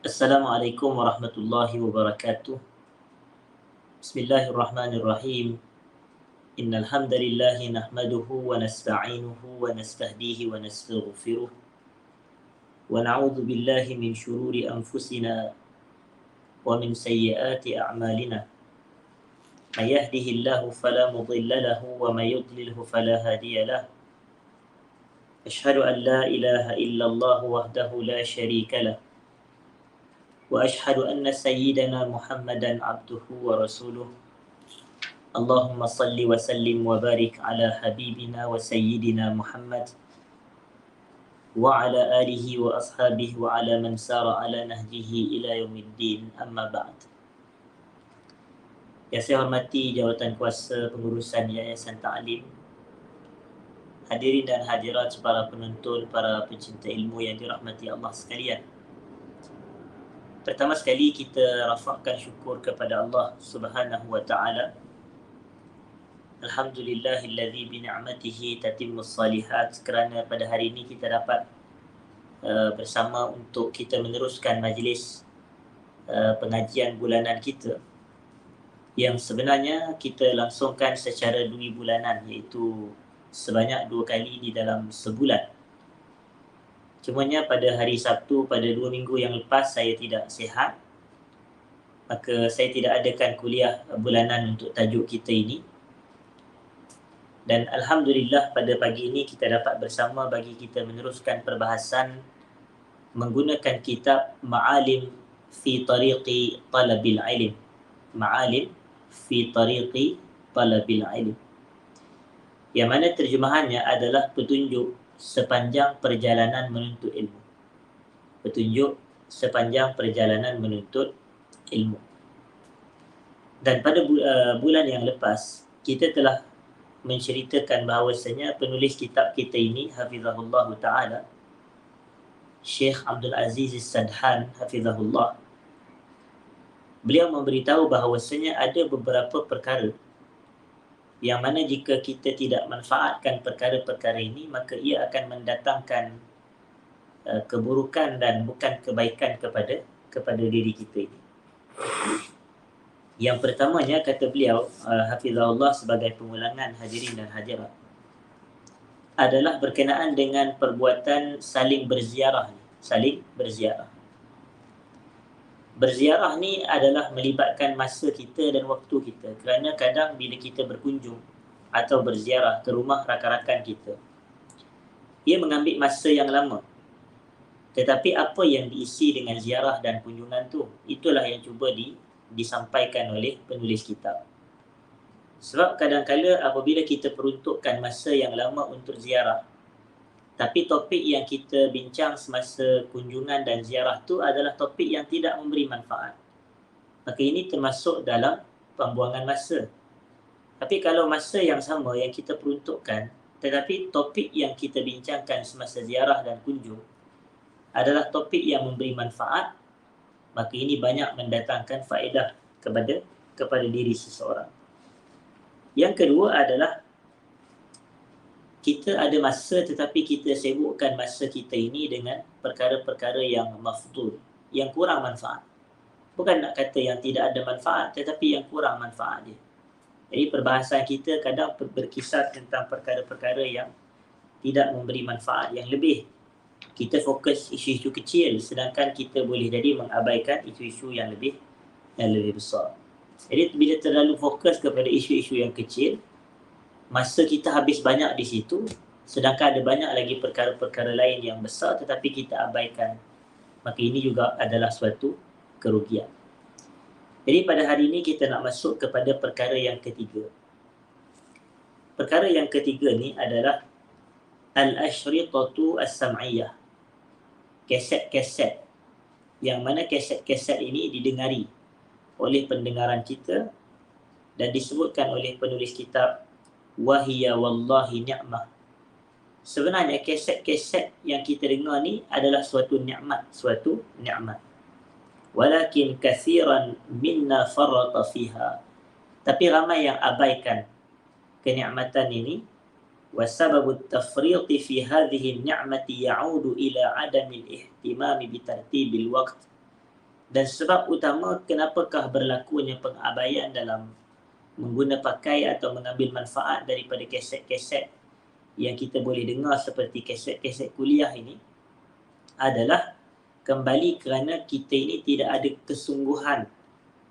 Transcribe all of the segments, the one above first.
Assalamualaikum warahmatullahi wabarakatuh. Bismillahirrahmanirrahim. Innal hamdalillah nahmaduhu wa nasta'inuhu wa nastahdihi wa nastaghfiruh wa na'udzu billahi min shururi anfusina wa min sayyiati a'malina. May yahdihillahu fala mudilla lahu wa may yudlilhu fala hadiya lahu. Ashhadu an la ilaha illallah wahdahu la syarika lahu wa ashhadu anna sayyidana Muhammadan abduhu wa rasuluh. Allahumma salli wa sallim wa barik ala habibina wa sayyidina Muhammad wa ala alihi wa ashabihi wa ala man sara ala nahjihi ila yaumiddin, amma ba'd. Yang saya hormati jawatan kuasa pengurusan Yayasan Ta'lim, hadirin dan hadirat, para penonton, para pencinta ilmu yang dirahmati Allah sekalian. Pertama sekali kita rafakkan syukur kepada Allah Subhanahu wa taala. Alhamdulillahilladzi bi ni'matihi tatimmus salihat, kerana pada hari ini kita dapat bersama untuk kita meneruskan majlis pengajian bulanan kita yang sebenarnya kita langsungkan secara 2 bulanan, iaitu sebanyak 2 kali di dalam sebulan. Cumanya pada hari Sabtu pada 2 minggu yang lepas saya tidak sihat, maka saya tidak adakan kuliah bulanan untuk tajuk kita ini. Dan Alhamdulillah pada pagi ini kita dapat bersama bagi kita meneruskan perbahasan menggunakan kitab Ma'alim fi Tariqi Talabil Ilm. Ma'alim fi Tariqi Talabil Ilm, yang mana terjemahannya adalah petunjuk sepanjang perjalanan menuntut ilmu. Petunjuk sepanjang perjalanan menuntut ilmu. Dan pada bulan yang lepas kita telah menceritakan bahawasanya penulis kitab kita ini, hafizahullah ta'ala, Syekh Abdul Aziz Sadhan, hafizahullah, beliau memberitahu bahawasanya ada beberapa perkara yang mana jika kita tidak manfaatkan perkara-perkara ini, maka ia akan mendatangkan keburukan dan bukan kebaikan kepada diri kita ini. Yang pertamanya, kata beliau, hafizahullah, sebagai pengulangan hadirin dan hadirat, adalah berkenaan dengan perbuatan saling berziarah. Saling berziarah. Berziarah ni adalah melibatkan masa kita dan waktu kita, kerana kadang bila kita berkunjung atau berziarah ke rumah rakan-rakan kita, ia mengambil masa yang lama. Tetapi apa yang diisi dengan ziarah dan kunjungan tu, itulah yang cuba disampaikan oleh penulis kitab. Sebab kadang-kala apabila kita peruntukkan masa yang lama untuk ziarah, tapi topik yang kita bincang semasa kunjungan dan ziarah tu adalah topik yang tidak memberi manfaat, maka ini termasuk dalam pembuangan masa. Tapi kalau masa yang sama yang kita peruntukkan, tetapi topik yang kita bincangkan semasa ziarah dan kunjung adalah topik yang memberi manfaat, maka ini banyak mendatangkan faedah kepada diri seseorang. Yang kedua adalah kita ada masa tetapi kita sibukkan masa kita ini dengan perkara-perkara yang mafdul, yang kurang manfaat. Bukan nak kata yang tidak ada manfaat, tetapi yang kurang manfaat dia. Jadi perbahasan kita kadang berkisar tentang perkara-perkara yang tidak memberi manfaat yang lebih. Kita fokus isu-isu kecil, sedangkan kita boleh jadi mengabaikan isu-isu yang lebih besar. Jadi bila terlalu fokus kepada isu-isu yang kecil, masa kita habis banyak di situ, sedangkan ada banyak lagi perkara-perkara lain yang besar tetapi kita abaikan. Maka ini juga adalah suatu kerugian. Jadi pada hari ini kita nak masuk kepada perkara yang ketiga. Perkara yang ketiga ni adalah al-ashritatu as-sam'iyah. Kaset-kaset, yang mana kaset-kaset ini didengari oleh pendengaran kita dan disebutkan oleh penulis kitab Wahiya wallahi ni'mah. Sebenarnya kaset-kaset yang kita dengar ni adalah suatu nikmat. Walakin kathiran minna farrata fiha. Tapi ramai yang abaikan kenikmatan ini. Wasababu tafriqi fi hadhihi ni'mati ya'udu ila adamil ihtimami bitartibil waqt Dan sebab utama kenapakah berlakunya pengabaian dalam mengguna pakai atau mengambil manfaat daripada kaset-kaset yang kita boleh dengar seperti kaset-kaset kuliah ini adalah kembali kerana kita ini tidak ada kesungguhan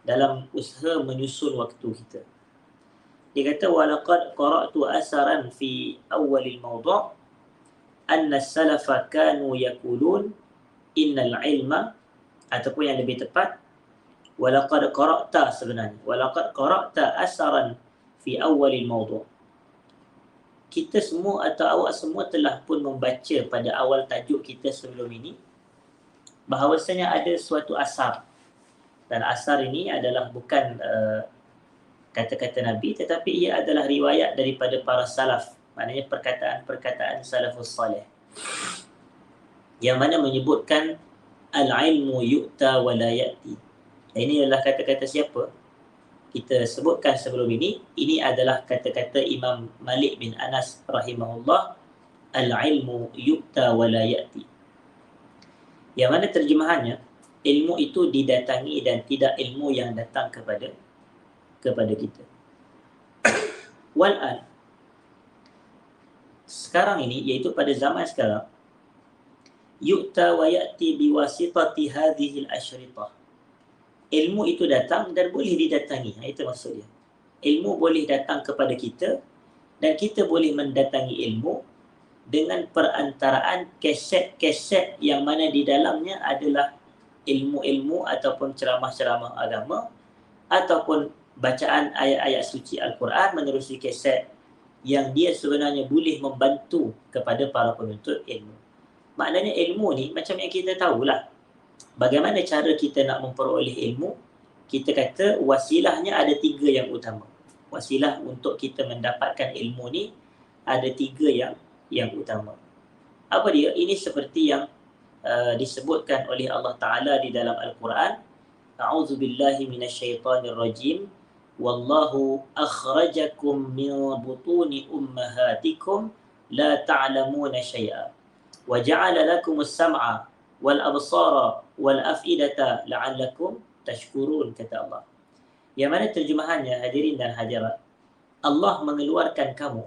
dalam usaha menyusun waktu kita. Dia kata walaqad qara'tu asaran fi awwalil mawdu' anna as-salafa kanu yaqulun innal ilma, ataupun yang lebih tepat walaqad qara'ta, sebenarnya walaqad qara'ta asaran fi awwalil mawdu'. Kita semua atau awak semua telah pun membaca pada awal tajuk kita sebelum ini bahawasanya ada suatu asar, dan asar ini adalah bukan kata-kata Nabi, tetapi ia adalah riwayat daripada para salaf, maknanya perkataan-perkataan salafus salih, yang mana menyebutkan al-ilmu yu'ta wa la ya'ti. Ini adalah kata-kata siapa? Kita sebutkan sebelum ini adalah kata-kata Imam Malik bin Anas rahimahullah, al-ilmu yu'ta wa la ya'ti, yang mana terjemahannya ilmu itu didatangi dan tidak ilmu yang datang kepada kita. Wal'an, sekarang ini, iaitu pada zaman sekarang, yu'ta wa ya'ti biwasitati hadhil asyritah. Ilmu itu datang dan boleh didatangi. Itu maksudnya. Ilmu boleh datang kepada kita dan kita boleh mendatangi ilmu dengan perantaraan kaset-kaset yang mana di dalamnya adalah ilmu-ilmu ataupun ceramah-ceramah agama ataupun bacaan ayat-ayat suci Al-Quran menerusi kaset, yang dia sebenarnya boleh membantu kepada para penuntut ilmu. Maknanya ilmu ni macam yang kita tahulah, bagaimana cara kita nak memperoleh ilmu. Kita kata wasilahnya ada 3 yang utama. Wasilah untuk kita mendapatkan ilmu ni ada 3 yang utama. Apa dia? Ini seperti yang disebutkan oleh Allah Ta'ala di dalam Al-Quran. A'udzubillahi minasyaitanirrajim. Wallahu akhrajakum min butuni ummahatikum la ta'lamuna syai'a wa ja'ala lakumus sam'a wal absara wal af'idata la'allakum tashkurun, kata Allah. Yang mana terjemahannya, hadirin dan hadirat, Allah mengeluarkan kamu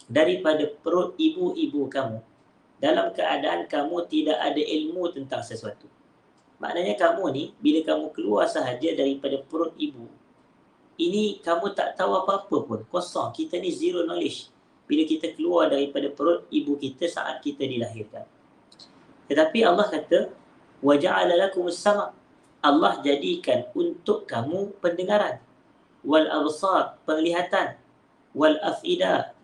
daripada perut ibu-ibu kamu dalam keadaan kamu tidak ada ilmu tentang sesuatu. Maknanya kamu ni bila kamu keluar sahaja daripada perut ibu, ini kamu tak tahu apa-apa pun, kosong. Kita ni zero knowledge bila kita keluar daripada perut ibu kita saat kita dilahirkan. Tetapi Allah kata wa ja'ala lakumus sama', Allah jadikan untuk kamu pendengaran, wal absar, penglihatan, wal afidah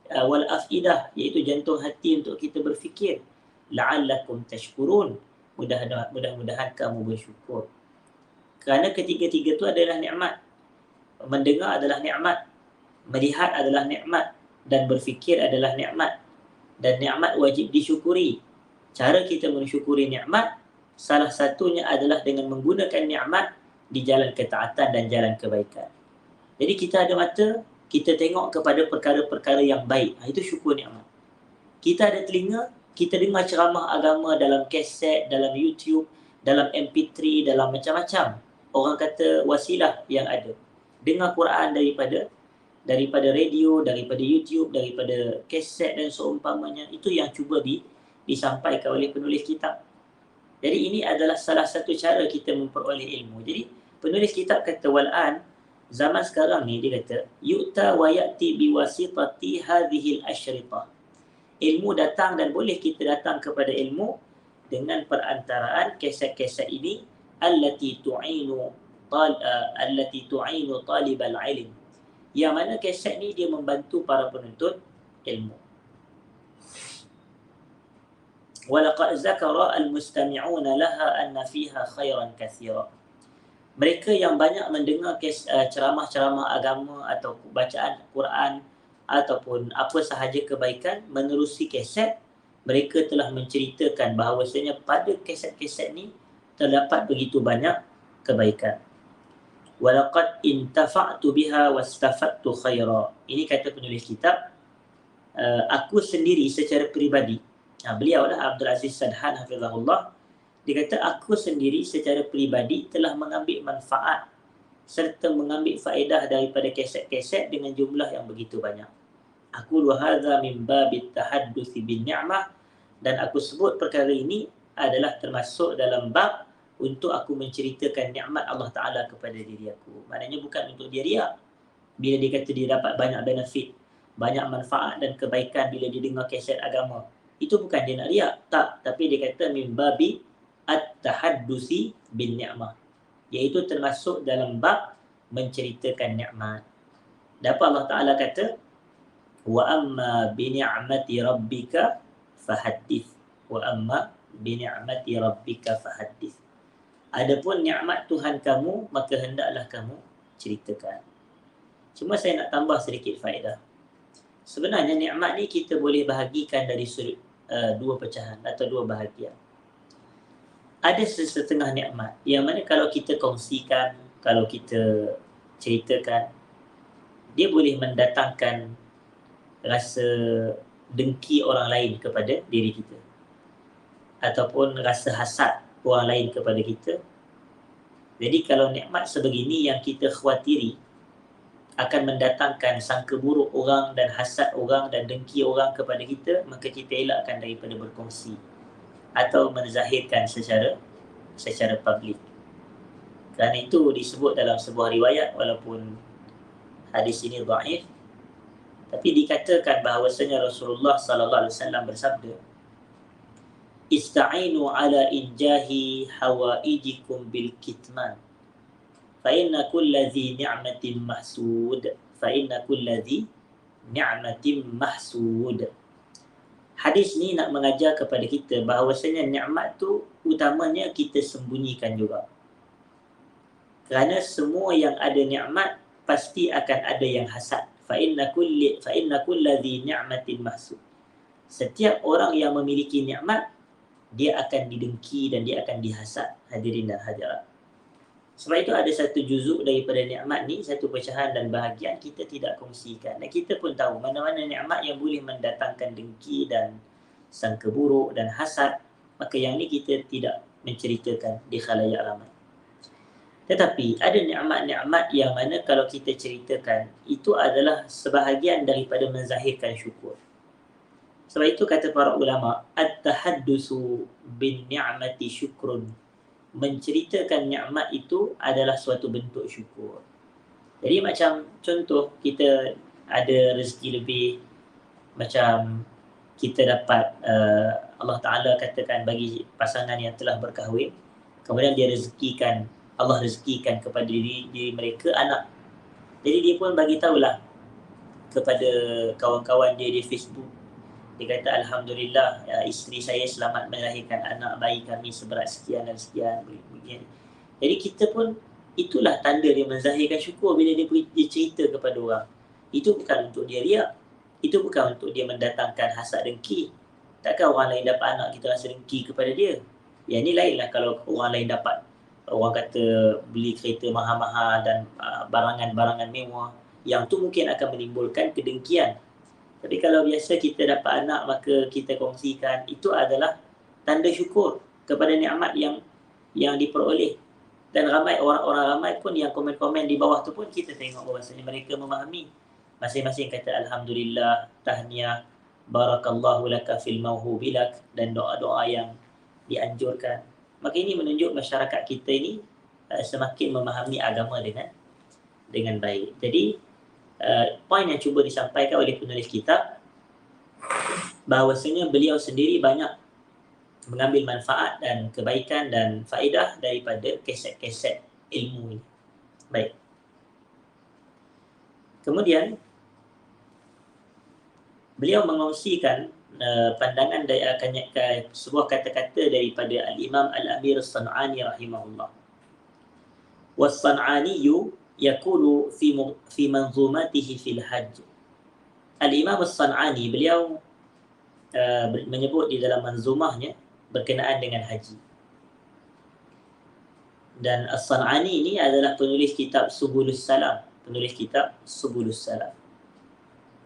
iaitu jantung hati untuk kita berfikir, la'allakum tashkurun, mudah-mudahan kamu bersyukur. Kerana ketiga-tiga itu adalah nikmat. Mendengar adalah nikmat, melihat adalah nikmat, dan berfikir adalah nikmat. Dan nikmat wajib disyukuri. Cara kita mensyukuri nikmat, salah satunya adalah dengan menggunakan nikmat di jalan ketaatan dan jalan kebaikan. Jadi kita ada mata, kita tengok kepada perkara-perkara yang baik. Itu syukur nikmat. Kita ada telinga, kita dengar ceramah agama dalam kaset, dalam YouTube, dalam MP3, dalam macam-macam. Orang kata wasilah yang ada. Dengar Quran daripada radio, daripada YouTube, daripada kaset dan seumpamanya. Itu yang cuba disampaikan oleh penulis kitab. Jadi ini adalah salah satu cara kita memperoleh ilmu. Jadi penulis kitab kata wal'an, zaman sekarang ni dia kata yu'ta wa ya'ti biwasitati hadhil asyritah. Ilmu datang dan boleh kita datang kepada ilmu dengan perantaraan kaset-kaset ini allati tu'inu talibal ilm, yang mana kaset ni dia membantu para penuntut ilmu. Walaqad zakara almustami'una laha anna fiha khairan katsira. Mereka yang banyak mendengar ceramah-ceramah agama atau bacaan Quran ataupun apa sahaja kebaikan menerusi kaset, mereka telah menceritakan bahawasanya pada kaset-kaset ni terdapat begitu banyak kebaikan. Walaqad intafa'tu biha wastafattu khaira. Ini kata penulis kitab, aku sendiri secara peribadi, beliau lah Abdul Aziz Sadhan hafizahullah, Dia kata, aku sendiri secara peribadi telah mengambil manfaat serta mengambil faedah daripada kaset-kaset dengan jumlah yang begitu banyak. Aku hadza min babit tahaddusi bin ni'mah, dan aku sebut perkara ini adalah termasuk dalam bab untuk aku menceritakan nikmat Allah Ta'ala kepada diri aku. Maknanya bukan untuk dia riak. Bila dia kata dia dapat banyak benefit, banyak manfaat dan kebaikan bila dia dengar kaset agama, itu bukan dia nak riak. Tak. Tapi dia kata min babi at-tahaddusi bin ni'mah, iaitu termasuk dalam bab menceritakan nikmat. Dan Allah Ta'ala kata, wa amma bi ni'mati rabbika fahaddith, wa amma bi ni'mati rabbika fahaddith. Adapun nikmat Tuhan kamu, maka hendaklah kamu ceritakan. Cuma saya nak tambah sedikit faedah. Sebenarnya nikmat ni kita boleh bahagikan dari sudut dua pecahan atau dua bahagian. Ada setengah nikmat yang mana kalau kita kongsikan, kalau kita ceritakan, dia boleh mendatangkan rasa dengki orang lain kepada diri kita, ataupun rasa hasad orang lain kepada kita. Jadi kalau nikmat sebegini yang kita khawatiri akan mendatangkan sangka buruk orang dan hasad orang dan dengki orang kepada kita, maka kita elakkan daripada berkongsi atau menzahirkan secara publik. Kerana itu disebut dalam sebuah riwayat, walaupun hadis ini dhaif, tapi dikatakan bahawasanya Rasulullah sallallahu alaihi wasallam bersabda, ista'inu ala injahi hawaijikum bil kitman, fa inna kulladhi ni'matin mahsud, fa inna kulladhi ni'matin mahsud. Hadis ni nak mengajar kepada kita bahawasanya nikmat tu utamanya kita sembunyikan juga. Kerana semua yang ada nikmat pasti akan ada yang hasad. Fa inna kulladhi ni'matin mahsud. Setiap orang yang memiliki nikmat, dia akan didengki dan dia akan dihasad, hadirin dan hadirat. Sebab itu ada satu juzuk daripada nikmat ni, satu pecahan dan bahagian kita tidak kongsikan. Dan kita pun tahu mana-mana nikmat yang boleh mendatangkan dengki dan sangka buruk dan hasad, maka yang ni kita tidak menceritakan di khalayak ramai. Tetapi ada nikmat-nikmat yang mana kalau kita ceritakan, itu adalah sebahagian daripada menzahirkan syukur. Sebab itu kata para ulama, at-tahaddusu bin ni'mati syukrun. Menceritakan nikmat itu adalah suatu bentuk syukur. Jadi macam contoh, kita ada rezeki lebih, macam kita dapat Allah Ta'ala katakan bagi pasangan yang telah berkahwin, kemudian Allah rezekikan kepada diri mereka anak. Jadi dia pun bagi tahulah kepada kawan-kawan dia di Facebook. Dia kata, alhamdulillah, isteri saya selamat melahirkan anak bayi kami seberat sekian dan sekian. Jadi kita pun, itulah tanda dia menzahirkan syukur bila dia cerita kepada orang. Itu bukan untuk dia riak. Itu bukan untuk dia mendatangkan hasad dengki. Takkan orang lain dapat anak kita rasa dengki kepada dia. Yang ni lainlah kalau orang lain dapat, orang kata beli kereta mahal-mahal dan barangan-barangan mewah. Yang tu mungkin akan menimbulkan kedengkian. Tapi kalau biasa kita dapat anak, maka kita kongsikan, itu adalah tanda syukur kepada nikmat yang diperoleh. Dan ramai orang-orang ramai pun yang komen-komen di bawah tu pun kita tengok bahawasanya mereka memahami. Masing-masing kata alhamdulillah, tahniah, barakallahu laka fil mauhubilak, dan doa-doa yang dianjurkan. Maka ini menunjuk masyarakat kita ini semakin memahami agama dengan baik. Jadi poin yang cuba disampaikan oleh penulis kitab, bahawasanya beliau sendiri banyak mengambil manfaat dan kebaikan dan faedah daripada kaset-kaset ilmu ini. Baik. Kemudian beliau mengongsikan pandangan dari sebuah kata-kata daripada Al-Imam Al-Amir As-San'ani rahimahullah. Was-San'aniyu yaqulu fi manzumatihi fil hajj. Al-Imam As-San'ani beliau menyebut di dalam manzumahnya berkenaan dengan haji. Dan As-San'ani ini adalah penulis kitab Subulus Salam,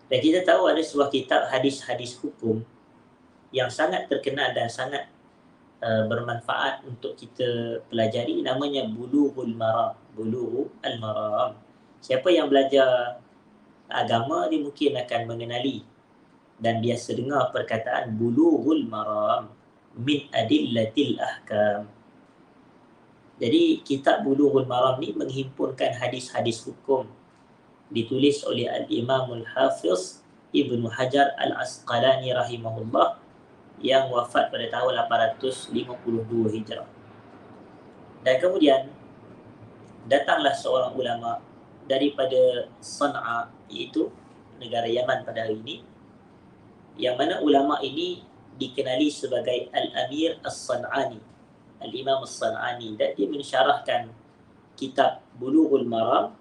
Dan kita tahu ada sebuah kitab hadis-hadis hukum yang sangat terkenal dan sangat bermanfaat untuk kita pelajari, namanya Bulughul Maram. Bulughul Maram. Siapa yang belajar agama dia mungkin akan mengenali dan biasa dengar perkataan Bulughul Maram min adillatil ahkam. Jadi kitab Bulughul Maram ni menghimpunkan hadis-hadis hukum, ditulis oleh Al-Imam Al-Hafiz Ibnu Hajar Al-Asqalani rahimahullah yang wafat pada tahun 852 Hijrah. Dan kemudian datanglah seorang ulama daripada Sana'a, iaitu negara Yaman pada hari ini, yang mana ulama ini dikenali sebagai Al-Amir As-San'ani, Al-Imam As-San'ani, dan dia mensyarahkan kitab Bulughul Maram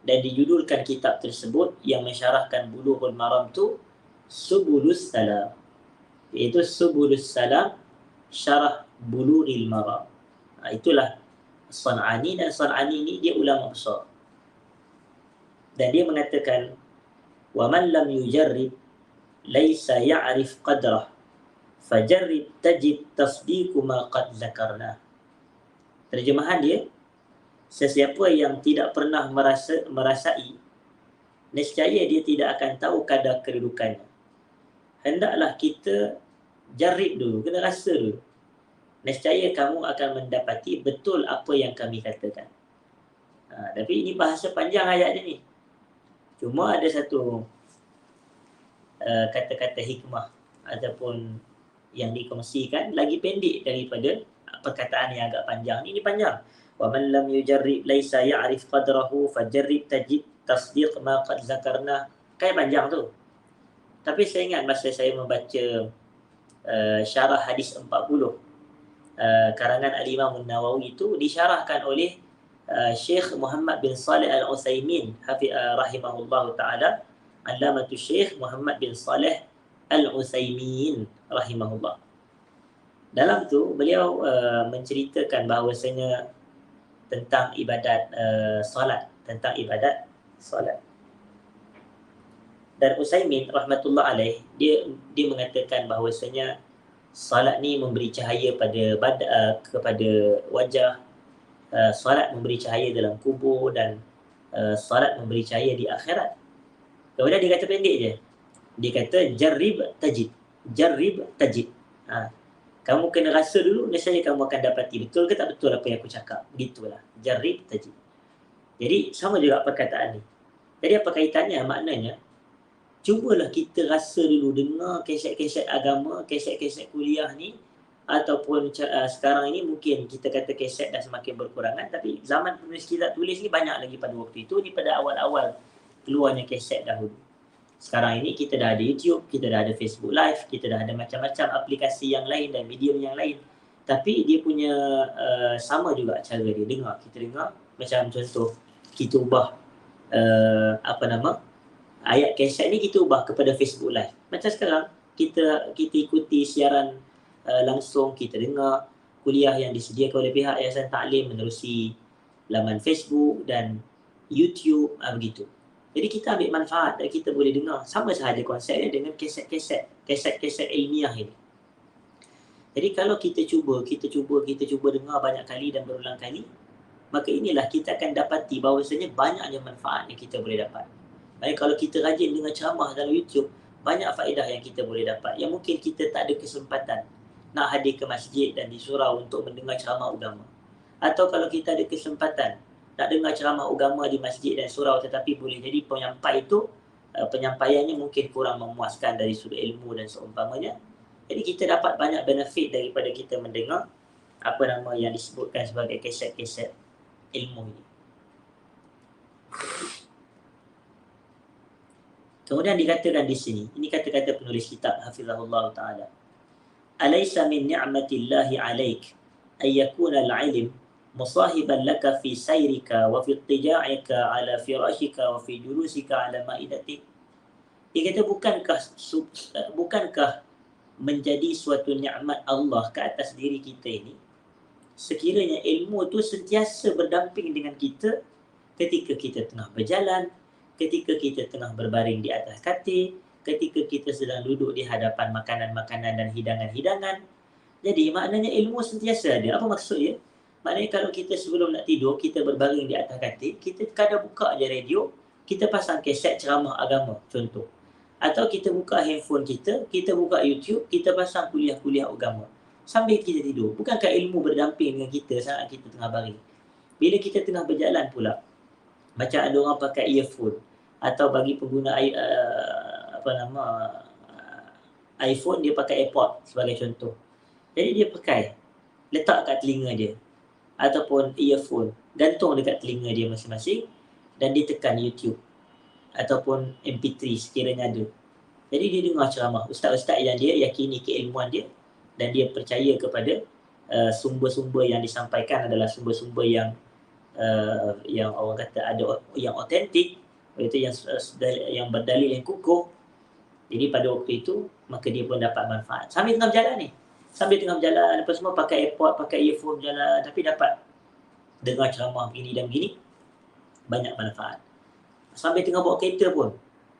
dan dijudulkan kitab tersebut yang mensyarahkan Bulughul Maram tu Subulus Salam, iaitu Subulus Salam syarah Bulughil Maram. Itulah San'ani, dan San'ani ni dia ulama besar. Dan dia mengatakan wa man lam yujarrib laisa ya'rif qadrah fajarrib tajid tasdiqu ma qad zakarna. Terjemahan dia, sesiapa yang tidak pernah merasai, nescaya dia tidak akan tahu kadar kedudukannya. Hendaklah kita jarib dulu, kena rasa dulu. Nescaya kamu akan mendapati betul apa yang kami katakan. Tapi ini bahasa panjang ayat dia ni. Cuma ada satu kata-kata hikmah ataupun yang dikongsikan lagi pendek daripada perkataan yang agak panjang. Ini panjang. Wa man lam yujarrib laisa ya'rif qadrahu fajarrib tajid tasdiq ma qad zakarna. Kan panjang tu. Tapi saya ingat masa saya membaca syarah hadis 40 karangan Al-Imam An-Nawawi itu disyarahkan oleh Syekh Muhammad bin Saleh Al-Utsaimin rahimahullahu taala, Allamatul Syekh Muhammad bin Saleh Al-Utsaimin rahimahullah. Dalam tu beliau menceritakan bahawasanya tentang ibadat solat, tentang ibadat solat. Dan Utsaimin rahmatullah alaih dia mengatakan bahawasanya solat ni memberi cahaya kepada wajah, solat memberi cahaya dalam kubur, dan solat memberi cahaya di akhirat. Kemudian dia kata pendek je. Dia kata jarrib tajid. Jarrib tajid. Kamu kena rasa dulu, nescaya kamu akan dapati betul ke tak betul apa yang aku cakap. Begitulah. Jarrib tajid. Jadi sama juga perkataan ni. Jadi apa kaitannya? Maknanya cubalah kita rasa dulu, dengar keset-keset agama, keset-keset kuliah ni, ataupun sekarang ini mungkin kita kata keset dah semakin berkurangan, tapi zaman penulis kitab tulis ni banyak lagi pada waktu itu. Ni pada awal-awal keluarnya keset dahulu. Sekarang ini kita dah ada YouTube, kita dah ada Facebook Live, kita dah ada macam-macam aplikasi yang lain dan medium yang lain. Tapi dia punya sama juga cara dia dengar. Kita dengar macam contoh, kita ubah ayat keset ni kita ubah kepada Facebook Live. Macam sekarang kita ikuti siaran langsung, kita dengar kuliah yang disediakan oleh pihak Yayasan Ta'lim menerusi laman Facebook dan YouTube, begitu. Jadi kita ambil manfaat dan kita boleh dengar. Sama sahaja konsepnya dengan keset-keset ilmiah ini. Jadi kalau kita cuba dengar banyak kali dan berulang kali, maka inilah kita akan dapati bahawasanya banyaknya manfaat yang kita boleh dapat. Baik, kalau kita rajin dengar ceramah dalam YouTube, banyak faedah yang kita boleh dapat, yang mungkin kita tak ada kesempatan nak hadir ke masjid dan disurau untuk mendengar ceramah agama. Atau kalau kita ada kesempatan nak dengar ceramah agama di masjid dan surau, tetapi boleh jadi penyampai itu penyampaiannya mungkin kurang memuaskan dari sudut ilmu dan seumpamanya. Jadi kita dapat banyak benefit daripada kita mendengar yang disebutkan sebagai keset-keset ilmu ini. Kemudian dikatakan di sini, ini kata-kata penulis kitab hafizahullah taala. Alaysa min ni'matillahi 'alaik ay yakuna al-'ilm musahiban laka fi sayrika wa fi ittija'ika 'ala firashika wa fi julusika 'ala ma'idatik. Dia kata bukankah menjadi suatu nikmat Allah ke atas diri kita ini sekiranya ilmu itu sentiasa berdamping dengan kita ketika kita tengah berjalan, ketika kita tengah berbaring di atas katil, ketika kita sedang duduk di hadapan makanan-makanan dan hidangan-hidangan, Jadi maknanya ilmu sentiasa ada. Apa maksudnya? Maknanya kalau kita sebelum nak tidur, kita berbaring di atas katil, kita kadang buka je radio, kita pasang kaset ceramah agama, contoh. Atau kita buka handphone kita buka YouTube, kita pasang kuliah-kuliah agama. Sambil kita tidur. Bukankah ilmu berdamping dengan kita saat kita tengah baring? Bila kita tengah berjalan pula, macam ada orang pakai earphone, atau bagi pengguna iPhone, dia pakai AirPod sebagai contoh. Jadi dia pakai, letak kat telinga dia, ataupun earphone, gantung dekat telinga dia masing-masing, dan dia tekan YouTube ataupun MP3 sekiranya ada. Jadi dia dengar ceramah ustaz-ustaz yang dia yakini keilmuan dia, dan dia percaya kepada sumber-sumber yang disampaikan adalah sumber-sumber yang orang kata ada yang autentik, iaitu yang berdalil yang kukuh. Jadi pada waktu itu maka dia pun dapat manfaat. Sambil tengah berjalan ni, sambil tengah berjalan apa semua, pakai AirPod, pakai earphone jalan, tapi dapat dengar ceramah begini dan begini, banyak manfaat. Sambil tengah bawa kereta pun,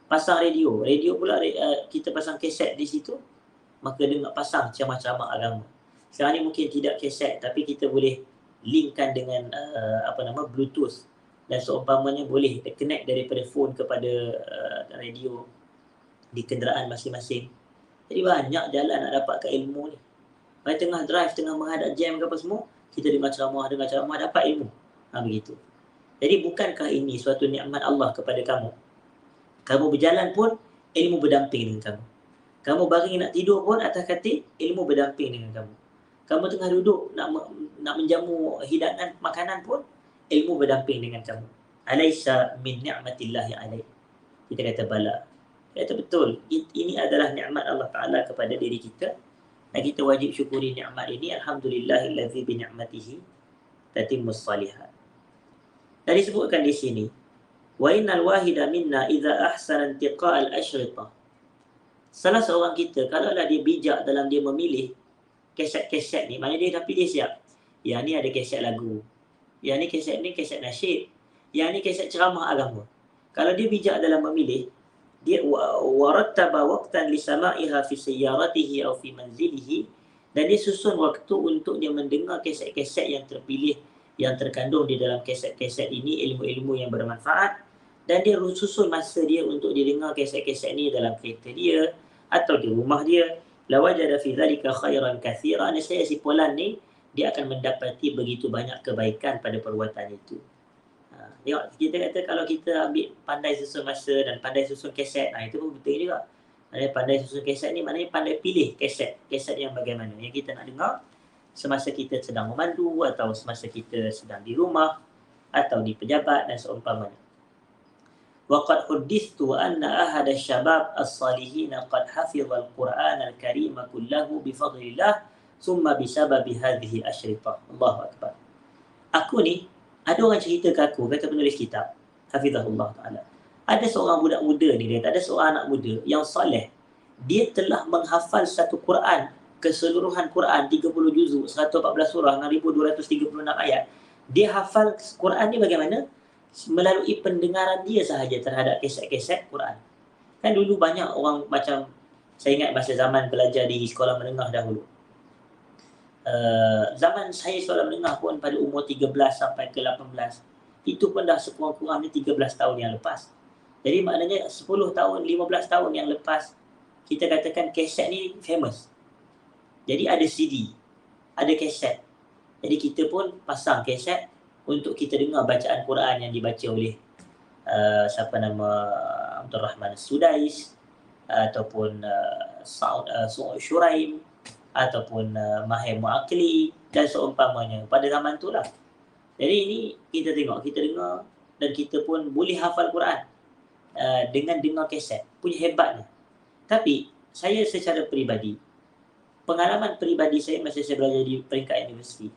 pasang radio pula, kita pasang kaset di situ, maka dengar, pasang ceramah-ceramah agama. Sekarang ni mungkin tidak kaset, tapi kita boleh linkkan dengan Bluetooth, dan seumpamanya boleh connect daripada phone kepada radio di kenderaan masing-masing. Jadi banyak jalan nak dapatkan ilmu ni. Pada tengah drive, tengah menghadap jam ke apa semua, kita dengar ceramah, dapat ilmu. Begitu. Jadi bukankah ini suatu nikmat Allah kepada kamu? Kamu berjalan pun, ilmu berdamping dengan kamu. Kamu baring nak tidur pun atas katil, ilmu berdamping dengan kamu. Kamu tengah duduk nak menjamu hidangan makanan pun, ilmu berdamping dengan kamu. Alaysa min ni'matillahi alaik. Kita kata bala. Kata betul, ini adalah nikmat Allah Ta'ala kepada diri kita, dan kita wajib syukuri nikmat ini. Alhamdulillahillazi bi ni'matihi tatimmus salihat. Dan disebutkan di sini, wa innal wahida minna idza ahsana intiqa'al ashrita. Salah seorang kita, kalaulah dia bijak dalam dia memilih kaset-kaset ni, maknanya dia dah pilih siap. Yang ni ada kaset lagu, yang ni kaset nasyid, yang ni kaset ceramah agama. Kalau dia bijak dalam memilih, dia warattaba waqtan li sama'iha fi sayyaratihi aw fi manzilihi, dan dia susun waktu untuk dia mendengar kaset-kaset yang terpilih, yang terkandung di dalam kaset-kaset ini ilmu-ilmu yang bermanfaat, dan dia susun masa dia untuk dia dengar kaset-kaset ni dalam kereta dia atau di rumah dia. La wajada fi dhalika khairan katsiran. Saya si Polan ni, dia akan mendapati begitu banyak kebaikan pada perbuatan itu. Tengok, kita kata kalau kita ambil pandai susun masa dan pandai susun kaset, itu pun betul juga. Pandai susun kaset ni maknanya pandai pilih kaset yang bagaimana yang kita nak dengar semasa kita sedang memandu, atau semasa kita sedang di rumah, atau di pejabat dan seumpamanya. Waqad huddithtu anna ahada syabab as-salihin qad hafidha al-Qur'an al-Karim kullahu bi fadlillah thumma bi sababi hadhihi asyrita. Allahu akbar. Aku ni, ada orang cerita ke aku, kata penulis kitab, hafizahullah ta'ala, ada seorang budak muda ni, dia ada seorang anak muda yang soleh. Dia telah menghafal satu Quran, keseluruhan Quran, 30 juzuk, 114 surah, 6,236 ayat. Dia hafal Quran ni bagaimana? Melalui pendengaran dia sahaja terhadap kaset-kaset Quran. Kan dulu banyak orang macam, saya ingat masa zaman belajar di sekolah menengah dahulu. Zaman saya sekolah menengah pun pada umur 13 sampai ke 18, itu pun dah sekurang-kurangnya 13 tahun yang lepas. Jadi maknanya 10 tahun, 15 tahun yang lepas, kita katakan kaset ni famous. Jadi ada CD, ada kaset. Jadi kita pun pasang kaset untuk kita dengar bacaan Quran yang dibaca oleh Abdul Rahman Sudais, ataupun Shuraim, ataupun Mahir Mu'akli dan seumpamanya pada zaman tu lah. Jadi ini kita tengok, kita dengar, dan kita pun boleh hafal Quran dengan dengar kaset. Punya hebatnya. Tapi saya secara peribadi, pengalaman peribadi saya masa saya belajar di peringkat universiti,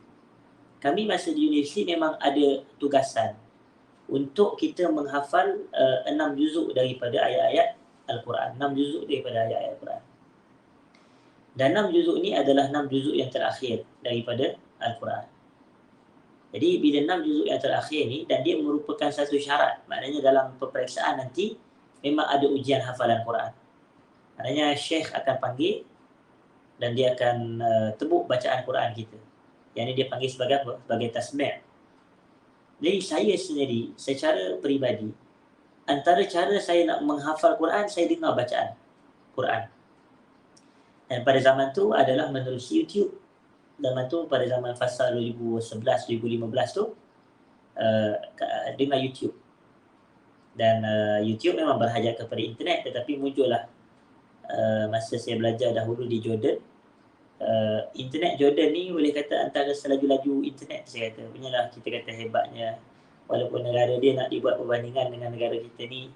kami masa di universiti memang ada tugasan untuk kita menghafal 6 juzuk daripada ayat-ayat Al-Quran. 6 juzuk daripada ayat-ayat Al-Quran. Dan 6 juzuk ni adalah 6 juzuk yang terakhir daripada Al-Quran. Jadi bila 6 juzuk yang terakhir ni, dan dia merupakan satu syarat, maknanya dalam peperiksaan nanti memang ada ujian hafalan Quran. Maknanya Syekh akan panggil dan dia akan tebuk bacaan Quran kita. Yang ini dia panggil sebagai apa? Sebagai tasmi'. Jadi saya sendiri secara peribadi, antara cara saya nak menghafal Quran, saya dengar bacaan Quran. Dan pada zaman tu adalah menerusi YouTube. Zaman tu pada zaman fasa 2011-2015 tu dengar YouTube. Dan YouTube memang berhajat kepada internet, tetapi muncullah masa saya belajar dahulu di Jordan. Internet Jordan ni boleh kata antara selaju-laju internet, saya kata. Punyalah kita kata hebatnya. Walaupun negara dia nak dibuat perbandingan dengan negara kita ni,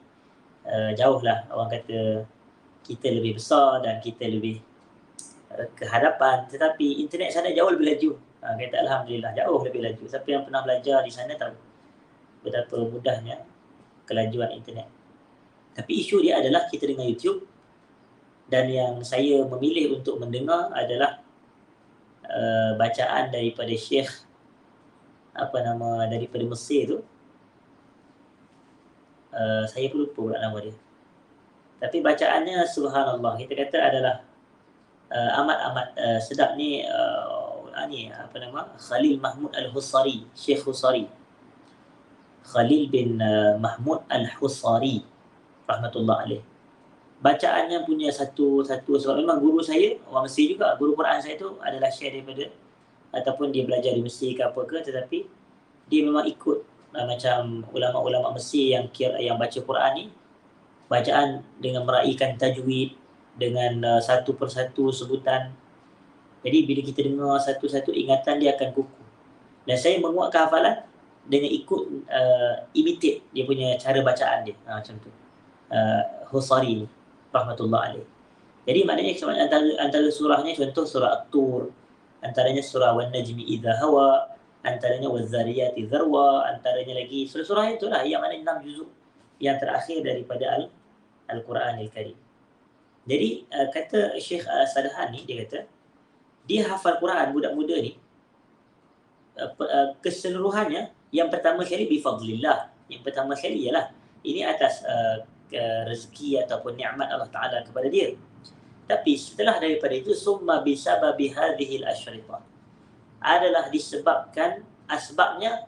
jauh lah. Orang kata kita lebih besar dan kita lebih ke hadapan, tetapi internet sana jauh lebih laju. Kata Alhamdulillah, jauh lebih laju. Siapa yang pernah belajar di sana tahu betapa mudahnya kelajuan internet. Tapi isu dia adalah kita dengar YouTube, dan yang saya memilih untuk mendengar adalah bacaan daripada Syekh daripada Mesir tu. Saya pun lupa pula nama dia. Tapi bacaannya subhanallah, kita kata adalah amat-amat sedap ni. Khalil Mahmud Al-Husari, Syekh Husari, Khalil bin Mahmud Al-Husari rahmatullah alaih. Bacaannya punya satu sebab memang guru saya orang Mesir juga. Guru Quran saya tu adalah Syekh daripada, ataupun dia belajar di Mesir ke apa ke, tetapi dia memang ikut macam ulama-ulama Mesir yang baca Quran ni, bacaan dengan meraihkan tajwid, dengan satu persatu sebutan. Jadi bila kita dengar satu-satu ingatan, dia akan kukuh. Dan saya menguatkan hafalan dengan ikut imitate dia punya cara bacaan dia. Macam tu. Husari rahmatullah alaih. Jadi maknanya antara surahnya, contoh surah At-Tur, antaranya surah Wan Najmi Idza Hawa, antaranya Waz-Zariyati Zarwa, antaranya lagi surah-surah itulah yang mana 6 juzuk yang terakhir daripada Al-Quranil Karim. Jadi kata Syekh Sadahan ni, dia kata dia hafal Quran budak muda ni keseluruhannya, yang pertama sekali bifadlillah, yang pertama sekali ialah ini atas rezeki ataupun nikmat Allah Ta'ala kepada dia. Tapi setelah daripada itu, summa bisababi hadhil asyrita, adalah disebabkan asbabnya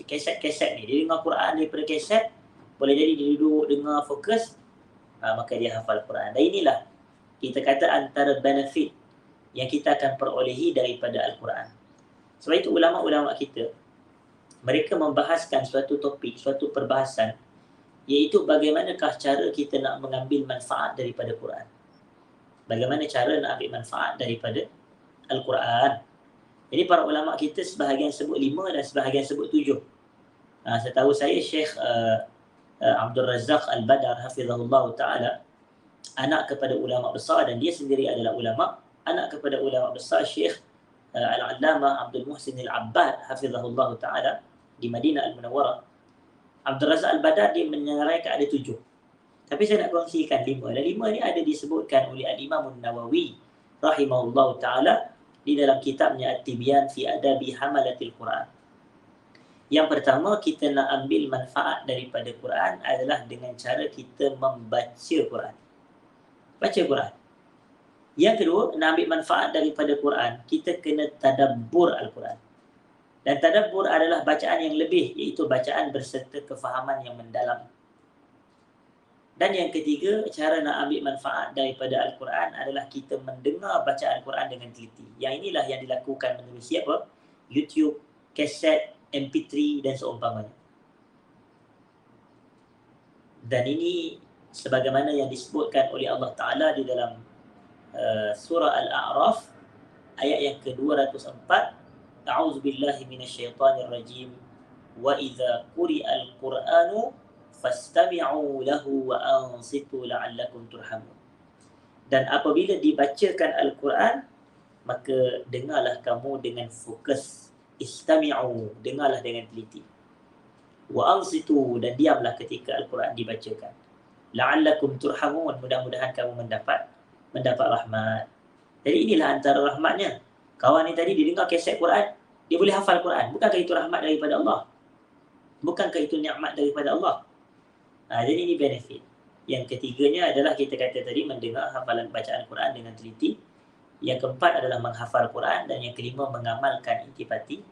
keset-keset ni. Dia dengar Quran daripada keset, boleh jadi dia duduk dengar fokus, maka dia hafal Quran. Dan inilah kita kata antara benefit yang kita akan perolehi daripada Al-Quran. Sebab itu ulama-ulama kita, mereka membahaskan suatu topik, suatu perbahasan, iaitu bagaimanakah cara kita nak mengambil manfaat daripada Quran. Bagaimana cara nak ambil manfaat daripada Al-Quran. Jadi para ulama kita sebahagian sebut 5 dan sebahagian sebut 7. Setahu saya Syekh Abdul Razak Al-Badar hafizahullah ta'ala, anak kepada ulama besar, dan dia sendiri adalah ulama, anak kepada ulama besar Syekh Al-Allamah Abdul Muhsin Al-Abbad hafizahullah ta'ala di Madinah Al-Munawwarah. Abdul Razak Al-Badar dia menyeraikan ada 7. Tapi saya nak kongsikan 5. Dan 5 ni ada disebutkan oleh Al-Imam An-Nawawi rahimahullah ta'ala di dalam kitabnya At-Tibyan fi Adabi Hamalatil Quran. Yang pertama, kita nak ambil manfaat daripada Quran adalah dengan cara kita membaca Quran. Baca Quran. Yang kedua, nak ambil manfaat daripada Quran, kita kena tadabbur Al-Quran. Dan tadabbur adalah bacaan yang lebih, iaitu bacaan berserta kefahaman yang mendalam. Dan yang ketiga, cara nak ambil manfaat daripada Al-Quran adalah kita mendengar bacaan Al-Quran dengan teliti. Yang inilah yang dilakukan menerusi apa? YouTube, kaset, MP3 dan seumpamanya. Dan ini sebagaimana yang disebutkan oleh Allah Ta'ala di dalam surah Al-A'raf ayat yang ke-204, A'udzubillahi minasyaitanirrajim, wa idza quri'al Qur'anu fastami'u lahu wa ansitu la'allakum turhamun. Dan apabila dibacakan Al-Quran, maka dengarlah kamu dengan fokus. Istami'u, dengarlah dengan teliti. Wa ansitu, dan diamlah ketika Al-Quran dibacakan. La'allakum turhamun, mudah-mudahan kamu mendapat rahmat. Jadi inilah antara rahmatnya. Kawan ni tadi dia dengar kaset Quran, dia boleh hafal Quran. Bukankah itu rahmat daripada Allah? Bukankah itu nikmat daripada Allah? Jadi ini benefit. Yang ketiganya adalah kita kata tadi mendengar hafalan bacaan Quran dengan teliti. Yang keempat adalah menghafal Quran, dan yang kelima mengamalkan intipati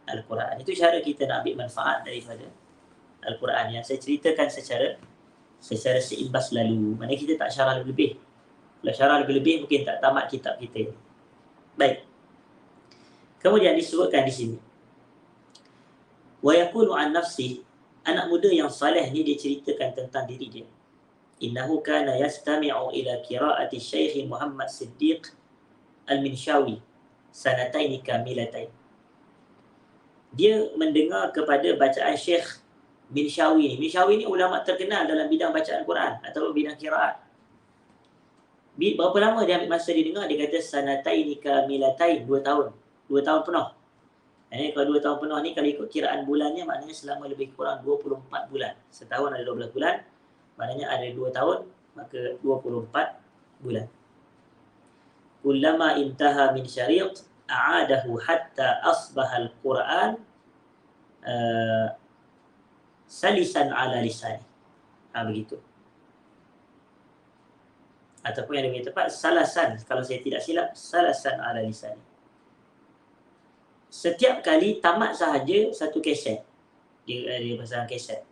Al-Quran. Itu cara kita nak ambil manfaat daripada Al-Quran yang saya ceritakan secara seimbas lalu. Maknanya kita tak syarah lebih-lebih. Kalau syarah lebih-lebih mungkin tak tamat kitab kita. Baik. Kemudian disebutkan di sini. Wa yaqulu an nafsi, anak muda yang saleh ni dia ceritakan tentang diri dia. Innahu kana yastami'u ila qira'ati Syekh Muhammad Siddiq Al-Minshawi sanataini kamilatain. Dia mendengar kepada bacaan Syekh Minshawi ni. Minshawi ni ulama terkenal dalam bidang bacaan Quran atau bidang qiraat. Berapa lama dia ambil masa dia dengar? Dia kata sanataini kamilatain, 2 tahun. 2 tahun penuh. Kalau 2 tahun penuh ni, kalau ikut kiraan bulannya, maknanya selama lebih kurang 24 bulan. Setahun ada 12 bulan, maknanya ada 2 tahun, maka 24 bulan. Kullama intaha min syariq a'adahu hatta asbaha al-Quran salisan ala lisani. Begitu. Ataupun yang lebih tepat, salasan. Kalau saya tidak silap, salasan ala lisani. Setiap kali tamat sahaja satu keset, dia pasang keset,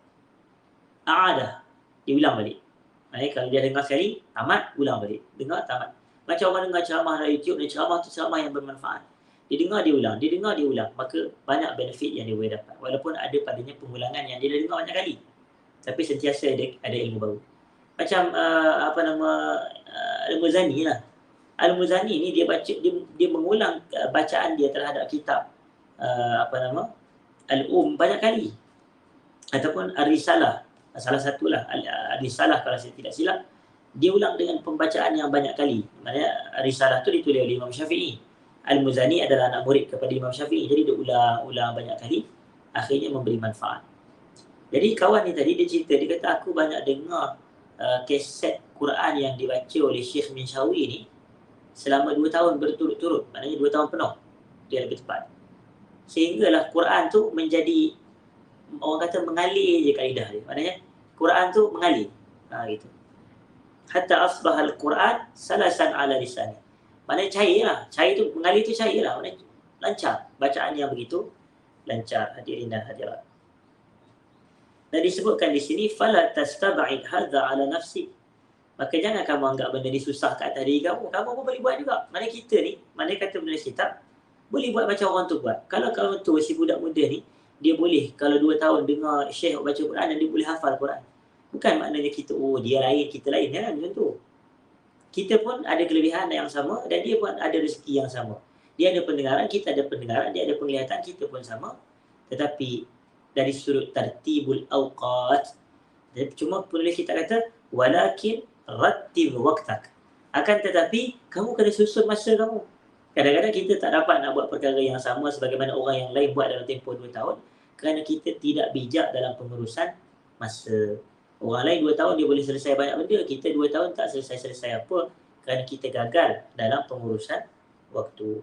a'adah, dia ulang balik. Kalau dia dengar sekali, tamat, ulang balik. Dengar, tamat. Macam orang dengar ceramah dari YouTube, dan ceramah tu ceramah yang bermanfaat. Dia dengar, dia ulang. Dia dengar, dia ulang. Maka banyak benefit yang dia boleh dapat. Walaupun ada padanya pengulangan yang dia dah dengar banyak kali. Tapi sentiasa ada ilmu baru. Macam Al-Muzani lah. Al-Muzani ni dia baca, dia mengulang bacaan dia terhadap kitab Al-Um banyak kali. Ataupun Ar-Risalah, salah satulah Ar-Risalah kalau saya tidak silap, dia ulang dengan pembacaan yang banyak kali. Maksudnya Ar-Risalah tu ditulis oleh Imam Syafi'i. Al-Muzani adalah anak murid kepada Imam Syafi'i. Jadi dia ulang banyak kali, akhirnya memberi manfaat. Jadi kawan ni tadi dia cerita, dia kata aku banyak dengar keset Quran yang dibaca oleh Syekh Minshawi ni selama 2 tahun berturut-turut. Maknanya 2 tahun penuh, dia lebih tepat. Sehinggalah Quran tu menjadi, orang kata mengalir je kaedah dia. Maknanya Quran tu mengalir. Gitu. Hatta asbahal Quran salasan ala lisani. Maknanya cair lah. Cair tu, mengalir tu cair lah. Maknanya lancar. Bacaan yang begitu lancar, hadirin dan hadirat. Dan disebutkan di sini, fala tastab'id hadza ala nafsi. Maka jangan kamu anggap benda ni susah kat atas diri kamu. Kamu pun boleh buat juga. Mana kita ni, mana kata penulis kitab, boleh buat macam orang tu buat. Kalau kamu tu, si budak muda ni, dia boleh kalau 2 tahun dengar Syekh baca Quran dan dia boleh hafal Quran. Bukan maknanya kita, dia lain, kita lain. Jangan macam tu. Kita pun ada kelebihan yang sama dan dia pun ada rezeki yang sama. Dia ada pendengaran, kita ada pendengaran. Dia ada penglihatan, kita pun sama. Tetapi dari sudut tartibul awqat, cuma penulis kita kata walakin rattib waqtak. Akan tetapi kamu kena susun masa kamu. Kadang-kadang kita tak dapat nak buat perkara yang sama sebagaimana orang yang lain buat dalam tempoh 2 tahun kerana kita tidak bijak dalam pengurusan masa. Orang lain 2 tahun dia boleh selesai banyak benda, kita 2 tahun tak selesai apa kerana kita gagal dalam pengurusan waktu.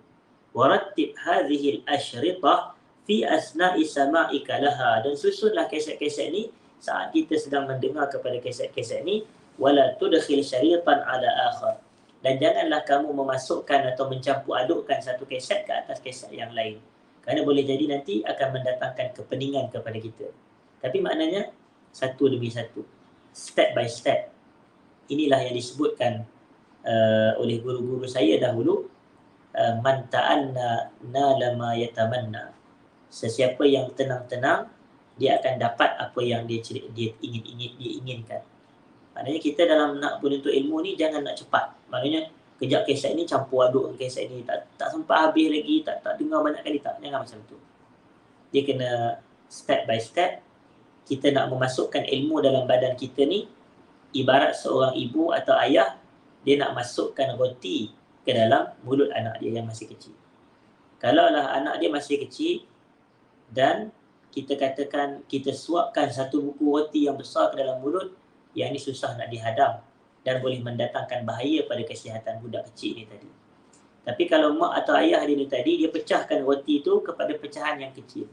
Warattib hadhihi al-ashritah fi asna'i sama'ika laha, dan susunlah keset-keset ni saat kita sedang mendengar kepada keset-keset ni. Wala tudkhil syaritan ala akhar, dan janganlah kamu memasukkan atau mencampur adukkan satu keset ke atas keset yang lain, kerana boleh jadi nanti akan mendatangkan kepeningan kepada kita. Tapi maknanya satu demi satu, step by step. Inilah yang disebutkan oleh guru-guru saya dahulu, man ta'anna nala ma yatamanna. Sesiapa yang tenang-tenang, dia akan dapat apa yang dia inginkan. Maknanya kita dalam nak menuntut ilmu ni jangan nak cepat. Maknanya kejap keset ni campur aduk keset ni, tak sempat habis lagi, tak dengar banyak kali, tak. Jangan macam tu. Dia kena step by step. Kita nak memasukkan ilmu dalam badan kita ni ibarat seorang ibu atau ayah, dia nak masukkan roti ke dalam mulut anak dia yang masih kecil. Kalaulah anak dia masih kecil dan kita katakan kita suapkan satu buku roti yang besar ke dalam mulut, yang ni susah nak dihadam dan boleh mendatangkan bahaya pada kesihatan budak kecil ni tadi. Tapi kalau mak atau ayah dia ni tadi, dia pecahkan roti tu kepada pecahan yang kecil,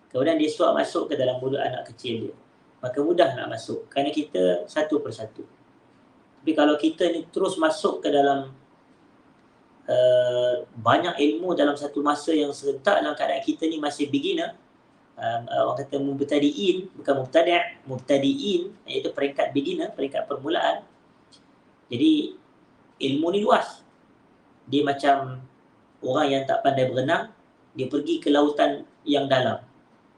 kemudian dia suap masuk ke dalam mulut anak kecil dia, maka mudah nak masuk kerana kita satu persatu. Tapi kalau kita ni terus masuk ke dalam banyak ilmu dalam satu masa yang serentak dalam keadaan kita ni masih beginner, orang kata mubtadi'in, bukan mubtadi'in, iaitu peringkat beginner, peringkat permulaan. Jadi ilmu ni luas. Dia macam orang yang tak pandai berenang, dia pergi ke lautan yang dalam.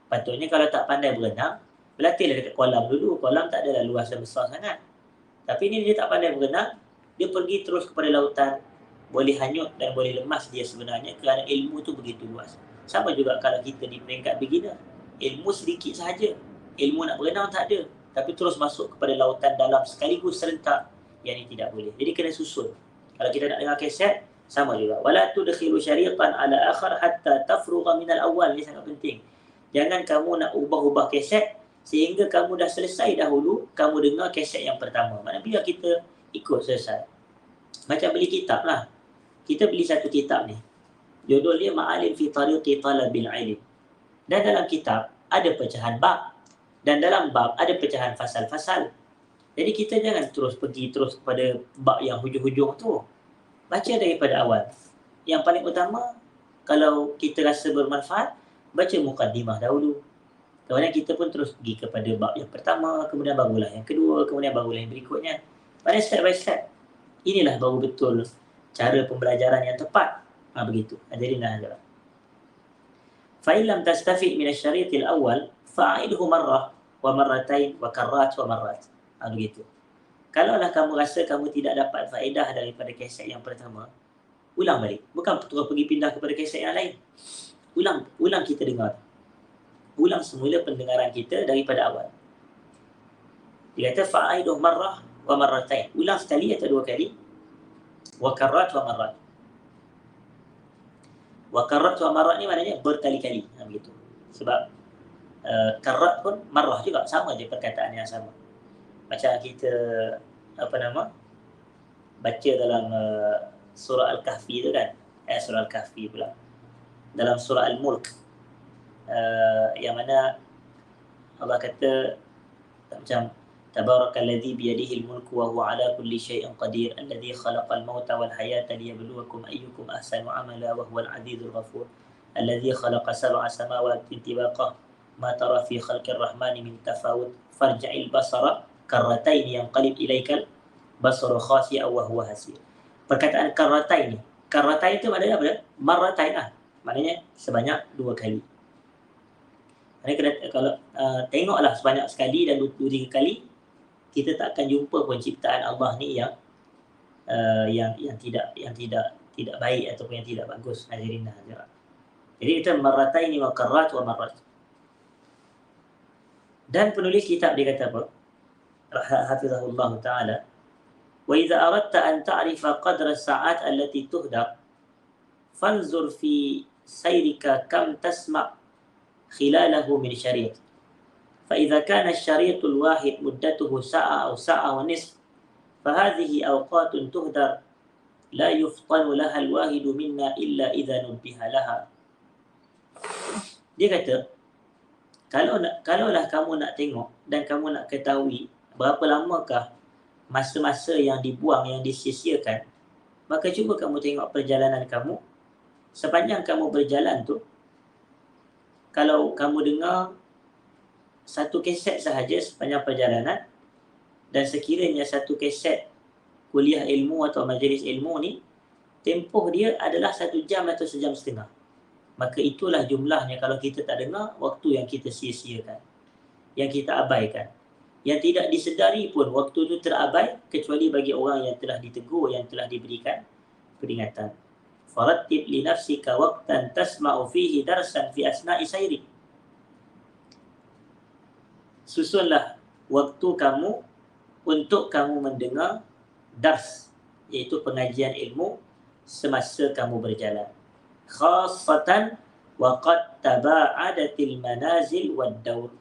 Patutnya kalau tak pandai berenang, berlatihlah dekat kolam dulu. Kolam tak adalah luas dan besar sangat. Tapi ni dia tak pandai berenang, dia pergi terus kepada lautan. Boleh hanyut dan boleh lemas dia sebenarnya kerana ilmu tu begitu luas. Sama juga kalau kita di peringkat beginner. Ilmu sedikit sahaja. Ilmu nak berenang tak ada. Tapi terus masuk kepada lautan dalam sekaligus serentak, yang ini tidak boleh. Jadi kena susun. Kalau kita nak dengar kaset, sama juga. Wala tudkhilu syaritan ala akhar hatta tafrugha min al-awwal. Ini sangat penting. Jangan kamu nak ubah-ubah kaset sehingga kamu dah selesai dahulu, kamu dengar kaset yang pertama. Mana biar kita ikut selesai. Macam beli kitab lah. Kita beli satu kitab ni. Judul dia Ma'alim fi Tariqi Talabil Ilm. Dan dalam kitab ada pecahan bab. Dan dalam bab ada pecahan fasal-fasal. Jadi kita jangan terus pergi terus kepada bab yang hujung-hujung tu. Baca daripada awal. Yang paling utama, kalau kita rasa bermanfaat, baca mukaddimah dahulu. Kemudian kita pun terus pergi kepada bab yang pertama, kemudian barulah yang kedua, kemudian barulah yang berikutnya. Pada step by step. Inilah baru betul cara pembelajaran yang tepat. Begitu. Jadi nah. Fa in lam tastafid min asy-syaritil awwal fa'idhu marrah wa marratain wa karrat wa marrat. Begitu. Kalaulah kamu rasa kamu tidak dapat faedah daripada kaset yang pertama, ulang balik. Bukan terus pergi pindah kepada kaset yang lain. Ulang kita dengar. Ulang semula pendengaran kita daripada awal. Dia kata fa'idhu marrah wa marratain. Ulang sekali atau dua kali. Wa karrat wa marrat. Wa karrat wa marrat ni maknanya berkali-kali. Begitu. Sebab karrat pun marrah juga. Sama je perkataan yang sama. Macam kita baca dalam surah Al-Kahfi tu kan. Surah Al-Kahfi pula. Dalam surah Al-Mulk. Yang mana Allah kata macam Tabarakalladzi biyadihi al-mulku wa huwa ala kulli syai'in qadir alladzi khalaqal mauta wal hayata liyabluwakum ayyukum ahsanu amala wa huwal azizul ghafur alladzi khalaqa sab'a samawati tibaqa ma tara fi khalqir rahmani min tafawut farja'il basara karratain yanqalib ilaikal basaru khasi'an wa huwa hasir. Perkataan karratain ni, karratain itu maknanya apa? Marratain maknanya sebanyak dua kali. Kalau tengoklah sebanyak sekali dan 2-3 kali, kita tak akan jumpa pun ciptaan Allah ni yang tidak baik ataupun yang tidak bagus. Hadirin dan hadirat. Jadi kita marratain wa karrat wa marrat. Dan penulis kitab dia kata apa? Hafizahullah taala. Wa idza aradta an ta'rifa qadra as-sa'at allati tuhdar fanzur fi sayrika kam tasma' khilalahu min syariat. فإذا كان الشريط الواحد مدته ساعة أو ساعة ونصف فهذه أوقات تهدر لا يفطن لها الواحد منا إلا إذا نبه لها. Dia kata, kalaulah kamu nak tengok dan kamu nak ketahui berapa lamakah masa-masa yang dibuang, yang disia-siakan, maka cuba kamu tengok perjalanan kamu. Sepanjang kamu berjalan tu, kalau kamu dengar satu kaset sahaja sepanjang perjalanan, dan sekiranya satu kaset kuliah ilmu atau majlis ilmu ni, tempoh dia adalah 1 jam atau 1 jam setengah. Maka itulah jumlahnya kalau kita tak dengar, waktu yang kita sia-siakan, yang kita abaikan. Yang tidak disedari pun waktu itu terabai, kecuali bagi orang yang telah ditegur, yang telah diberikan peringatan. Farattib li nafsika waqtan tasma'u fihi darsan fi asna'i sayri. Susunlah waktu kamu untuk kamu mendengar dars, iaitu pengajian ilmu semasa kamu berjalan. Khassatan waqad taba'adatil manazil wad daur.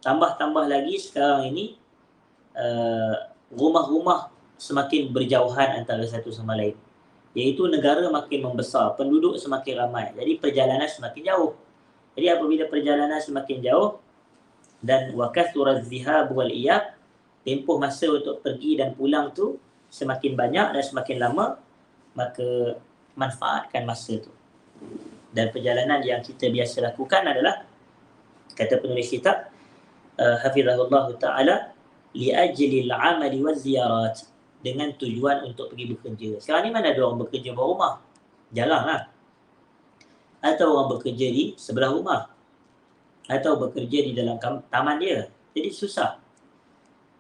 Tambah lagi sekarang ini rumah-rumah semakin berjauhan antara satu sama lain. Iaitu negara makin membesar, penduduk semakin ramai. Jadi perjalanan semakin jauh. Jadi apabila perjalanan semakin jauh, dan wakathura zihab wal iyab, tempoh masa untuk pergi dan pulang tu semakin banyak dan semakin lama, maka manfaatkan masa tu. Dan perjalanan yang kita biasa lakukan adalah, kata penulis kitab, hafizahullah ta'ala, li'ajlil amali waz ziyarat, dengan tujuan untuk pergi bekerja. Sekarang ni mana ada orang bekerja bawah rumah? Jarang lah. Atau orang bekerja di sebelah rumah, atau bekerja di dalam taman dia. Jadi susah.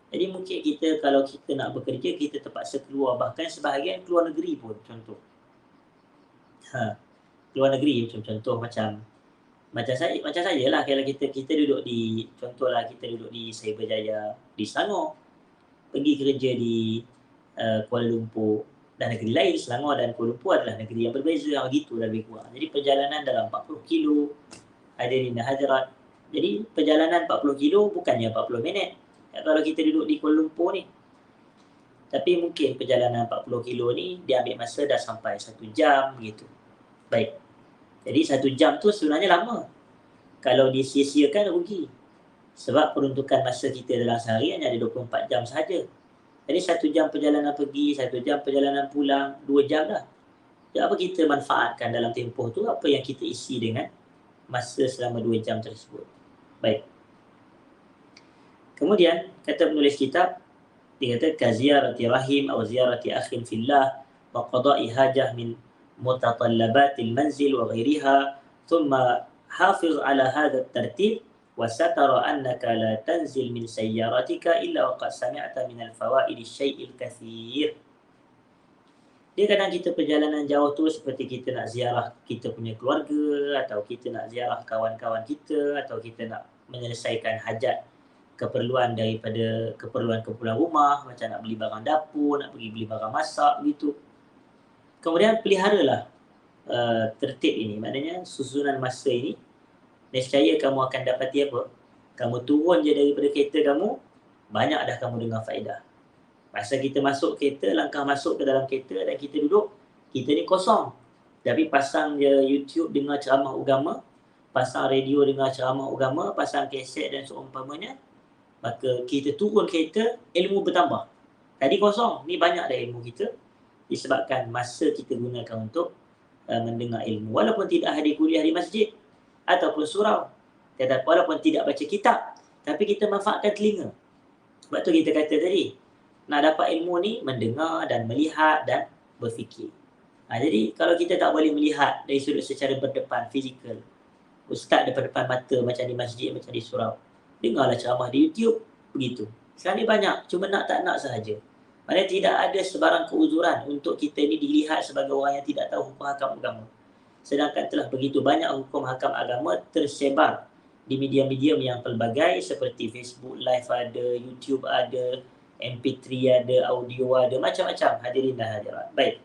Jadi mungkin kita, kalau kita nak bekerja, kita terpaksa keluar. Bahkan sebahagian keluar negeri pun, contoh. Keluar negeri macam contoh, macam saya lah. Kalau kita duduk di, contohlah kita duduk di Cyberjaya, di Selangor, pergi kerja di Kuala Lumpur, dan negeri lain. Selangor dan Kuala Lumpur adalah negeri yang berbeza, yang begitu dah lebih kurang. Jadi perjalanan dalam 40 kilo, hadirin dan hadirat. Jadi perjalanan 40 kilo bukannya 40 minit kalau kita duduk di Kuala Lumpur ni. Tapi mungkin perjalanan 40 kilo ni dia ambil masa dah sampai 1 jam gitu. Baik. Jadi 1 jam tu sebenarnya lama. Kalau disia-siakan rugi. Sebab peruntukan masa kita dalam sehari hanya ada 24 jam sahaja. Jadi 1 jam perjalanan pergi, 1 jam perjalanan pulang, 2 jam dah. Jadi apa kita manfaatkan dalam tempoh tu, apa yang kita isi dengan masa selama 2 jam tersebut. Baik. Kemudian kata penulis kitab, dia kata kaziyarati rahim atau ziyarati akhin fillah wa qada'i hajah min mutatallabatil manzil wa ghairiha, thumma hafiz ala hadha at-tartib wa satara annaka la tanzil min sayyaratika illa waqad sami'ta min al-fawaid asy-syai'il katsir. Dia kadang kita perjalanan jauh tu seperti kita nak ziarah kita punya keluarga, atau kita nak ziarah kawan-kawan kita, atau kita nak menyelesaikan hajat, keperluan daripada keperluan rumah, macam nak beli barang dapur, nak pergi beli barang masak begitu. Kemudian peliharalah tertib ini, maknanya susunan masa ini. Nescaya kamu akan dapati apa? Kamu turun je daripada kereta kamu, banyak dah kamu dengar faedah. Masa kita masuk kereta, langkah masuk ke dalam kereta dan kita duduk, kita ni kosong. Tapi pasang je YouTube dengar ceramah agama, pasang radio dengar ceramah agama, pasang kaset dan seumpamanya, maka kita turun kereta, ilmu bertambah. Tadi kosong, ni banyak dah ilmu kita, disebabkan masa kita gunakan untuk mendengar ilmu. Walaupun tidak hadir kuliah di masjid ataupun surau, tetapi walaupun tidak baca kitab, tapi kita manfaatkan telinga. Sebab tu kita kata tadi, nak dapat ilmu ni mendengar dan melihat dan berfikir. Jadi kalau kita tak boleh melihat dari sudut secara berdepan, fizikal, ustaz depan-depan mata macam di masjid, macam di surau, dengarlah ceramah di YouTube, begitu. Sekarang ni banyak, cuma nak tak nak sahaja. Maksudnya tidak ada sebarang keuzuran untuk kita ni dilihat sebagai orang yang tidak tahu hukum hakam agama. Sedangkan telah begitu banyak hukum hakam agama tersebar di media-media yang pelbagai seperti Facebook Live ada, YouTube ada, MP3 ada, audio ada, macam-macam, hadirin dan hadirat. Baik.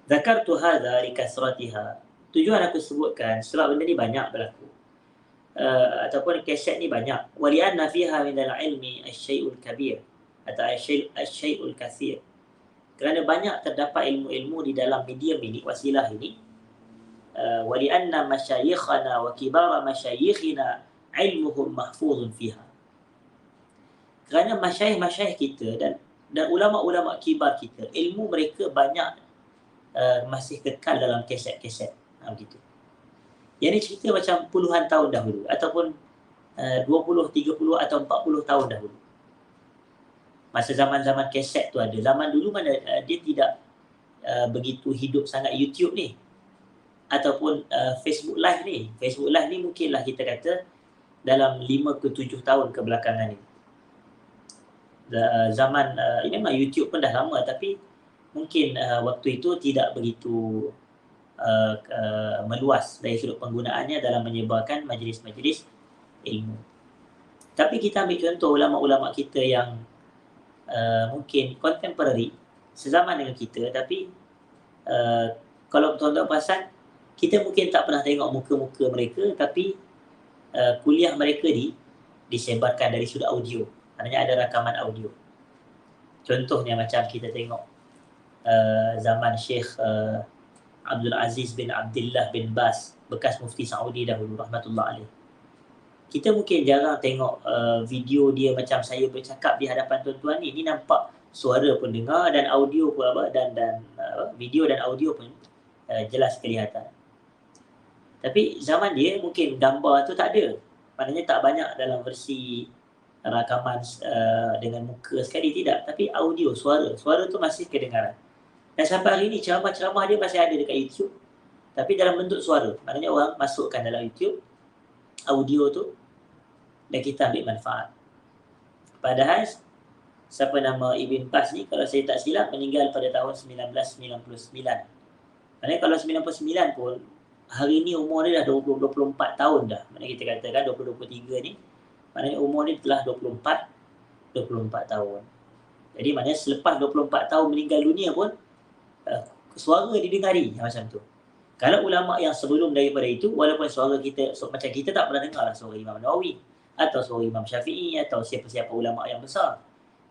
Zakartu hadza li kasratiha. Tujuan aku sebutkan sebab benda ni banyak berlaku. Ataupun kaset ni banyak. Wali'anna fiha min al-ilmi asy-syai'ul kabir atau asy-syai'ul katsir. Kerana banyak terdapat ilmu-ilmu di dalam medium ini, wasilah ini. Wali'anna masyayikhana wa kibara masyayikhina ilmuhum mahfuzun fiha. Kerana masyayikh-masyayikh kita dan ulama-ulama kibar kita, ilmu mereka banyak masih kekal dalam kaset-kaset. Begitu. Yang ni cerita macam puluhan tahun dahulu ataupun 20, 30 atau 40 tahun dahulu. Masa zaman-zaman kaset tu ada. Zaman dulu mana dia tidak begitu hidup sangat YouTube ni ataupun Facebook Live ni. Facebook Live ni mungkinlah kita kata dalam 5 ke 7 tahun kebelakangan ni. Zaman memang YouTube pun dah lama, tapi mungkin waktu itu tidak begitu meluas dari sudut penggunaannya dalam menyebarkan majlis-majlis ilmu. Tapi kita ambil contoh ulama-ulama kita yang mungkin contemporary, sezaman dengan kita, tapi kalau tuan-tuan perasan, kita mungkin tak pernah tengok muka-muka mereka, tapi kuliah mereka disebarkan dari sudut audio. Maknanya ada rakaman audio. Contohnya macam kita tengok zaman Syekh Abdul Aziz bin Abdullah bin Bas, bekas mufti Saudi dahulu, rahmatullah alaih. Kita mungkin jarang tengok video dia macam saya bercakap di hadapan tuan-tuan ni. Ni nampak suara pun dengar dan audio pun dan video dan audio pun jelas kelihatan. Tapi zaman dia mungkin gambar tu tak ada. Maknanya tak banyak dalam versi rakaman dengan muka sekali, tidak. Tapi audio, suara tu masih kedengaran. Dan sampai hari ni ceramah-ceramah dia masih ada dekat YouTube. Tapi dalam bentuk suara. Maknanya orang masukkan dalam YouTube audio tu dan kita ambil manfaat. Padahal siapa nama Ibn Baz ni, kalau saya tak silap, meninggal pada tahun 1999. Maknanya kalau 99 pun, hari ni umur dia dah 24 tahun dah. Maknanya kita katakan 2023 ni, maknanya umur dia telah 24 tahun. Jadi maknanya selepas 24 tahun meninggal dunia pun, suara didengari macam tu. Kalau ulama' yang sebelum daripada itu, walaupun suara kita, macam kita tak pernah dengar lah suara Imam Nawawi, atau suara Imam Syafi'i, atau siapa-siapa ulama' yang besar.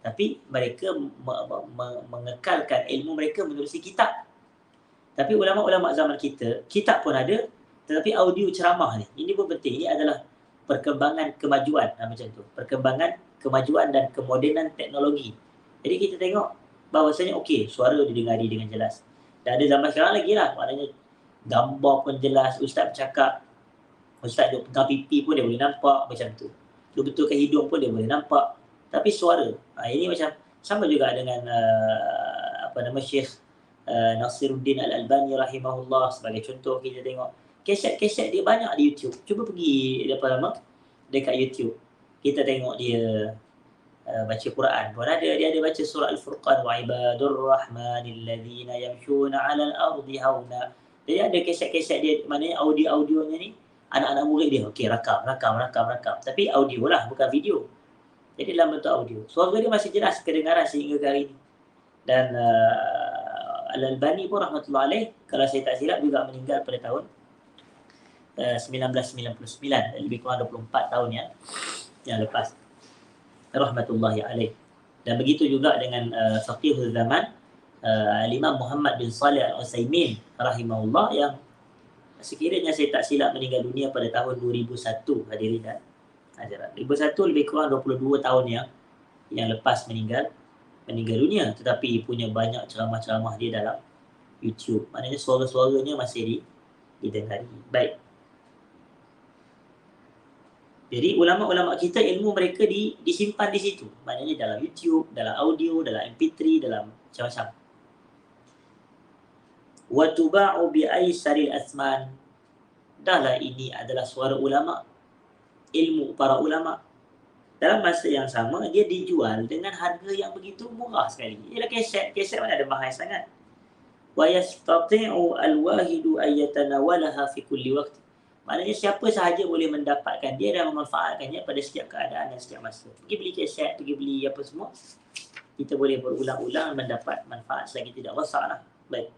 Tapi mereka mengekalkan ilmu mereka menerusi kitab. Tapi ulama'-ulama' zaman kita, kitab pun ada, tetapi audio ceramah ni, ini pun penting. Ini adalah perkembangan kemajuan, macam tu. Perkembangan kemajuan dan kemodenan teknologi. Jadi kita tengok bahawasanya okey, suara didengari dengan jelas. Dan ada zaman sekarang lagi lah, maknanya gambar pun jelas, ustaz bercakap, ustaz duduk pegang pipi pun dia boleh nampak, macam tu. Dia betulkan hidung pun dia boleh nampak. Tapi suara, ini macam sama juga dengan Syekh Nasiruddin Al-Albani rahimahullah. Sebagai contoh, kita tengok keset-keset dia banyak di YouTube. Cuba pergi dekat YouTube. Kita tengok dia baca Quran pun ada. Dia ada baca surah Al-Furqan, wa ibadur rahmanil ladzina yamshuna 'alal ardi hauna. Jadi ada keset-keset dia, maknanya audio-audionya ni anak-anak murid dia, okey, rakam. Tapi audio lah, bukan video. Jadi dalam bentuk audio. Suara dia masih jelas kedengaran sehingga ke hari ini. Dan Al-Albani pun rahmatullah alaih, kalau saya tak silap juga meninggal pada tahun 1999, lebih kurang 24 tahun yang lepas. Rahmatullahi alaih. Dan begitu juga dengan faqihul zaman, Imam Muhammad bin Salih Al-Utsaimin rahimahullah, yang sekiranya saya tak silap meninggal dunia pada tahun 2001, hadirin dan hadirat. 2001, lebih kurang 22 tahun yang lepas meninggal dunia, tetapi punya banyak ceramah-ceramah dia dalam YouTube. Maknanya suara-suaranya masih didengari. Baik. Jadi ulama-ulama kita, ilmu mereka disimpan di situ. Maknanya dalam YouTube, dalam audio, dalam MP3, dalam macam-macam. Wa tuba'u bi aisaril asman. Dahlah ini adalah suara ulama, ilmu para ulama. Dalam masa yang sama, dia dijual dengan harga yang begitu murah sekali. Ialah keset mana ada mahal sangat. Wa yastati'u al-wahidu ayyatanawalaha fi kulli waqt. Maknanya siapa sahaja boleh mendapatkan dia dan memanfaatkannya pada setiap keadaan dan setiap masa. Pergi beli keset, pergi beli apa semua, kita boleh berulang-ulang mendapat manfaat selagi tidak rosak lah. Baik.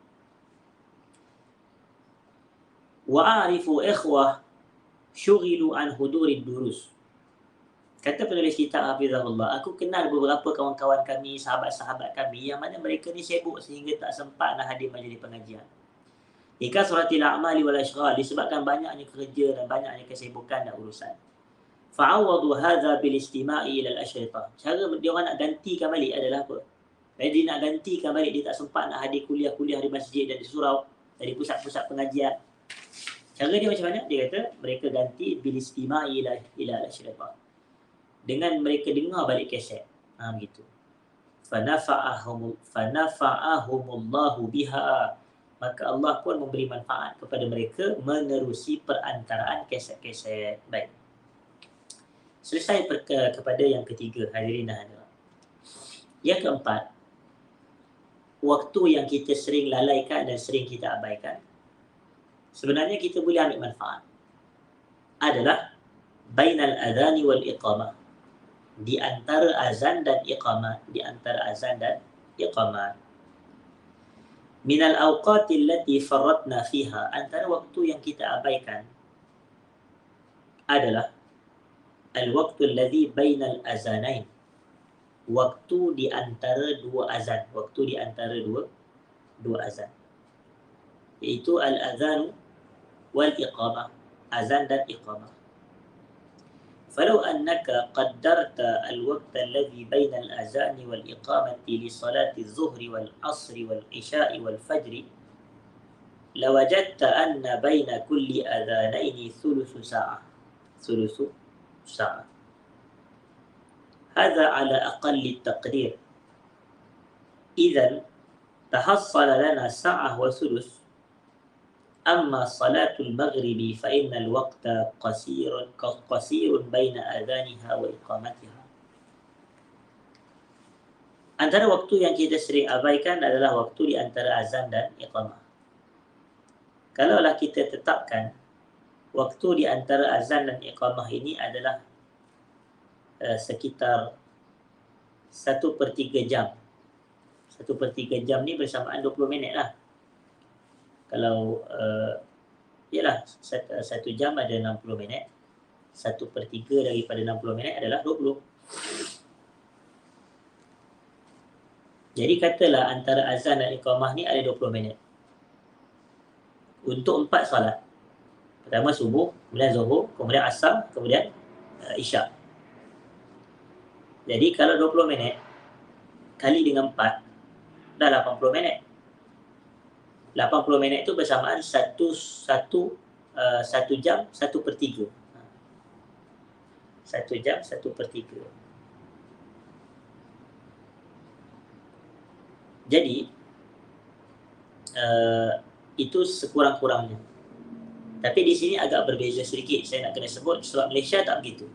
Wa'arifu ikhwah syughilu an hudurid durus. Kata penulis kitab Hafizahullah, aku kenal beberapa kawan-kawan kami, sahabat-sahabat kami, yang mana mereka ni sibuk sehingga tak sempat nak hadir majlis pengajian. Ika suratil a'mali wal ashghal, disebabkan banyaknya kerja dan banyaknya kesibukan dan urusan. Fa'awadu hadha bil istima'i ila al-ashrita. Cara dia orang nak gantikan balik adalah apa? Dia nak gantikan balik, dia tak sempat nak hadir kuliah-kuliah di masjid dan di surau, dari pusat-pusat pengajian. Cara dia macam mana? Dia kata mereka ganti bil istima'i ila al-ashrita, dengan mereka dengar balik kaset. Begitu. Fanafa'ahumullahu biha. Maka Allah pun memberi manfaat kepada mereka menerusi perantaraan kaset-kaset. Baik. Selesai kepada yang ketiga, hadirin dan hadirat. Yang keempat, waktu yang kita sering lalaikan dan sering kita abaikan, sebenarnya kita boleh ambil manfaat, adalah bainal adhani wal iqamah. Di antara azan dan iqamah. Minal awqati allati farratna fiha. Antara waktu yang kita abaikan adalah al-waqtu alladhi bainal azanain. Waktu di antara dua azan. Dua azan. Iaitu al-azan wal iqamah. Azan dan iqamah. فلو أنك قدرت الوقت الذي بين الأذان والإقامة لصلاة الظهر والعصر والعشاء والفجر لوجدت أن بين كل أذانين ثلث ساعة. هذا على أقل التقدير. إذن تحصل لنا ساعة وثلث. أما صلاة المغرب فإن الوقت قصير بين أذانها وإقامتها. Antara waktu yang kita sering abaikan adalah waktu di antara azan dan iqamah. Kalaulah kita tetapkan waktu di antara azan dan iqamah ini adalah sekitar 1/3 jam. 1/3 jam ni bersamaan 20 minit lah. Kalau ialah 1 jam ada 60 minit, 1/3 daripada 60 minit adalah 20. Jadi katalah antara azan dan iqamah ni ada 20 minit. Untuk 4 solat. Pertama subuh, kemudian zuhur, kemudian asar, kemudian isyak. Jadi kalau 20 minit kali dengan 4 dah 80 minit. 80 minit itu bersamaan 1 jam 1/3. 1 jam 1/3. Jadi itu sekurang-kurangnya. Tapi di sini agak berbeza sedikit. Saya nak kena sebut sebab Malaysia tak begitu.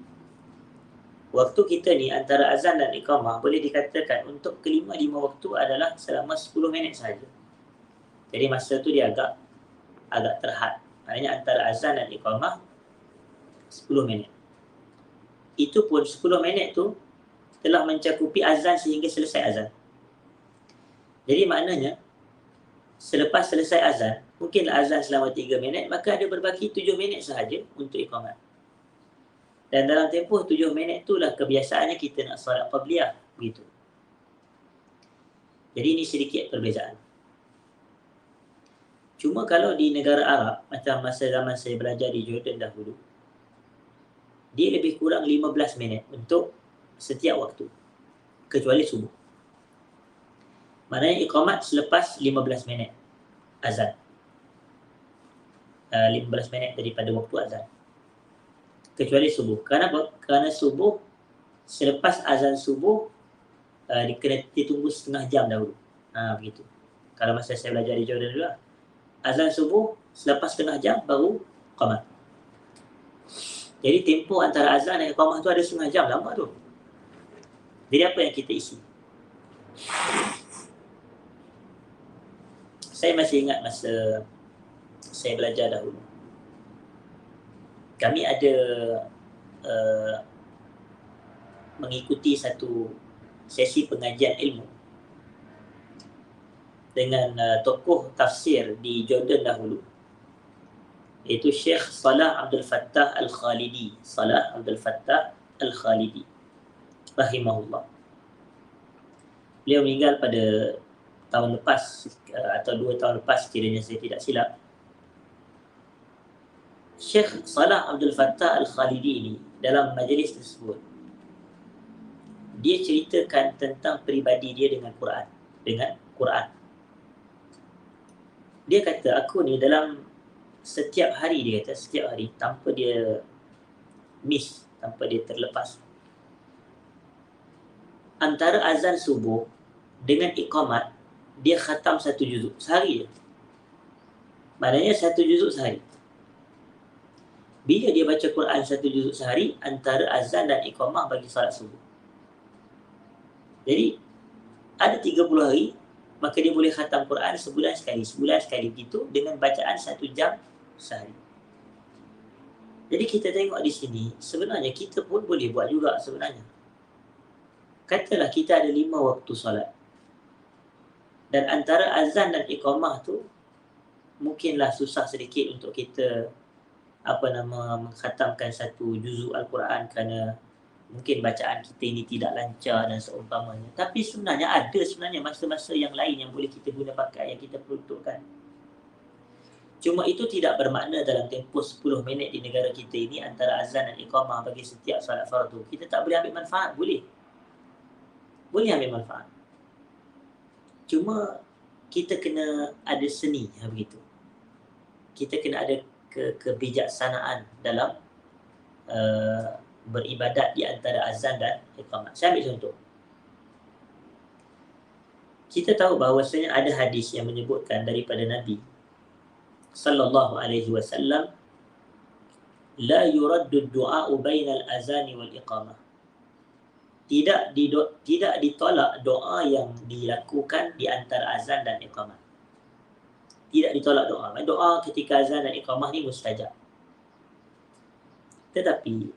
Waktu kita ni antara azan dan iqamah boleh dikatakan untuk kelima-lima waktu adalah selama 10 minit sahaja. Jadi masa tu dia agak terhad. Maknanya antara azan dan iqamah 10 minit. Itu pun 10 minit tu telah mencakupi azan sehingga selesai azan. Jadi maknanya selepas selesai azan, mungkinlah azan selama 3 minit, maka ada berbaki 7 minit sahaja untuk iqamat. Dan dalam tempoh 7 minit itulah kebiasaannya kita nak solat qabliyah, begitu. Jadi ini sedikit perbezaan. Cuma kalau di negara Arab, macam masa zaman saya belajar di Jordan dahulu, dia lebih kurang 15 minit untuk setiap waktu, kecuali subuh. Maknanya iqamat selepas 15 minit azan. 15 minit daripada waktu azan. Kecuali subuh. Kenapa? Kerana subuh, selepas azan subuh, kena ditunggu setengah jam dahulu. Begitu. Kalau masa saya belajar di Jordan dulu lah. Azan subuh, selepas setengah jam baru iqamat. Jadi tempoh antara azan dan iqamah tu ada setengah jam, lama tu. Jadi apa yang kita isi? Saya masih ingat masa saya belajar dahulu. Kami ada mengikuti satu sesi pengajian ilmu dengan tokoh tafsir di Jordan dahulu, iaitu Syekh Salah Abdul Fattah Al-Khalidi. Salah Abdul Fattah Al-Khalidi rahimahullah. Beliau meninggal pada tahun lepas atau 2 tahun lepas kiranya saya tidak silap. Syekh Salah Abdul Fattah Al-Khalidi ini dalam majlis tersebut, dia ceritakan tentang peribadi dia dengan Quran. Dia kata, aku ni dalam setiap hari, dia kata setiap hari, tanpa dia miss, tanpa dia terlepas, antara azan subuh dengan iqamat, dia khatam 1 juzuk sehari je. Maknanya 1 juzuk sehari. Bila dia baca Quran 1 juzuk sehari, antara azan dan iqamah bagi salat subuh. Jadi ada 30 hari, maka dia boleh khatam Quran sebulan sekali begitu, dengan bacaan 1 jam sehari. Jadi kita tengok di sini, sebenarnya kita pun boleh buat juga sebenarnya. Katalah kita ada 5 waktu solat, dan antara azan dan iqamah tu mungkinlah susah sedikit untuk kita mengkhatamkan 1 juzuk Al-Quran kerana mungkin bacaan kita ini tidak lancar dan seumpamanya. Tapi sebenarnya ada masa-masa yang lain yang boleh kita guna pakai, yang kita peruntukkan. Cuma itu tidak bermakna dalam tempoh 10 minit di negara kita ini antara azan dan iqamah bagi setiap salat fardu. Kita tak boleh ambil manfaat, boleh. Boleh ambil manfaat. Cuma kita kena ada seni, begitu. Kita kena ada kebijaksanaan dalam beribadat di antara azan dan iqamah. Saya ambil contoh. Kita tahu bahawasanya ada hadis yang menyebutkan daripada Nabi sallallahu alaihi wasallam, la yuraddu ad-du'a'u bainal azani wal iqamah. Tidak ditolak doa yang dilakukan di antara azan dan iqamah. Tidak ditolak doa. Doa ketika azan dan iqamah ni mustajab. Tetapi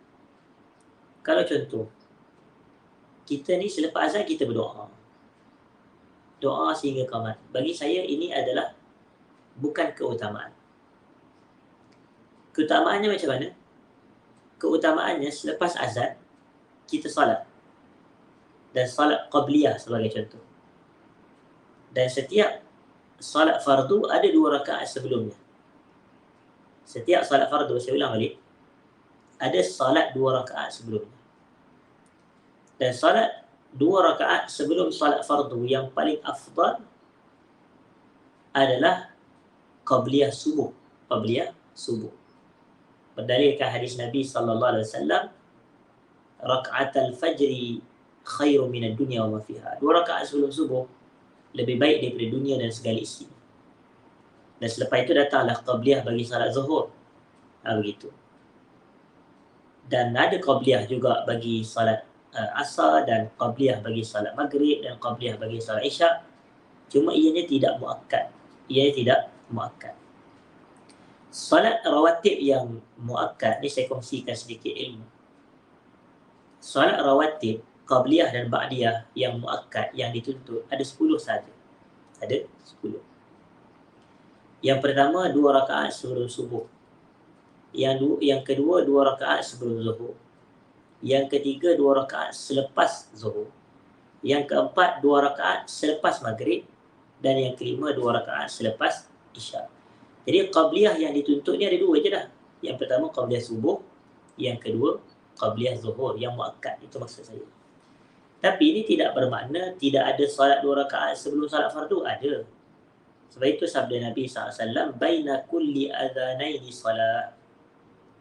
kalau contoh kita ni selepas azan kita berdoa. Doa sehingga qamat. Bagi saya ini adalah bukan keutamaan. Keutamaannya macam mana? Keutamaannya selepas azan kita salat. Dan salat qabliyah sebagai contoh. Dan setiap salat fardu ada 2 rakaat sebelumnya. Setiap salat fardu, saya ulang balik, ada salat 2 rakaat sebelumnya. Dan salat 2 rakaat sebelum salat fardu yang paling afdal adalah qabliyah subuh. Qabliyah subuh. Berdalilkan hadis Nabi sallallahu alaihi wasallam, raka'atul fajri khairu minad dunya wa ma fiha. 2 rakaat sebelum subuh lebih baik daripada dunia dan segala isi. Dan selepas itu datanglah qabliyah bagi salat zuhur. Begitu. Dan ada qabliyah juga bagi salat asar, dan qabliyah bagi salat maghrib, dan qabliyah bagi salat isyak. Cuma ianya tidak muakkad. Ianya tidak muakkad. Salat rawatib yang muakkad ni saya kongsikan sedikit ilmu. Salat rawatib qabliyah dan ba'diyah yang muakkad yang dituntut ada 10 saja. Ada 10. Yang pertama 2 rakaat sebelum subuh. Yang kedua 2 rakaat sebelum zuhur. Yang ketiga 2 rakaat selepas zuhur. Yang keempat 2 rakaat selepas maghrib, dan yang kelima 2 rakaat selepas isyak. Jadi qabliyah yang dituntut ni ada 2 je dah. Yang pertama qabliyah subuh, yang kedua qabliyah zuhur yang muakkad. Itu maksud saya. Tapi ini tidak bermakna tidak ada salat 2 rakaat sebelum salat fardu. Ada. Sebab itu sabda Nabi SAW, baina kulli adhanaini salah.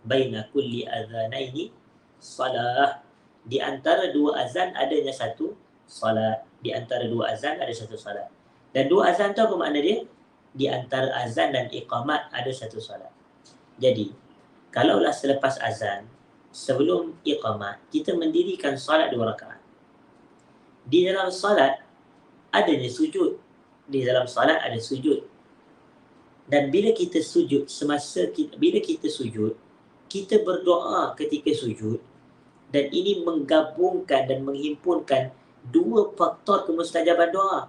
Baina kulli adhanaini salah. Di antara 2 azan adanya satu salat. Di antara 2 azan ada satu salat. Dan 2 azan tu apa makna dia? Di antara azan dan iqamat ada satu salat. Jadi, kalaulah selepas azan, sebelum iqamat, kita mendirikan salat 2 rakaat. Di dalam salat adanya sujud. Di dalam salat ada sujud. Dan bila kita sujud, bila kita sujud, kita berdoa ketika sujud, dan ini menggabungkan dan menghimpunkan 2 faktor kemustajaban doa.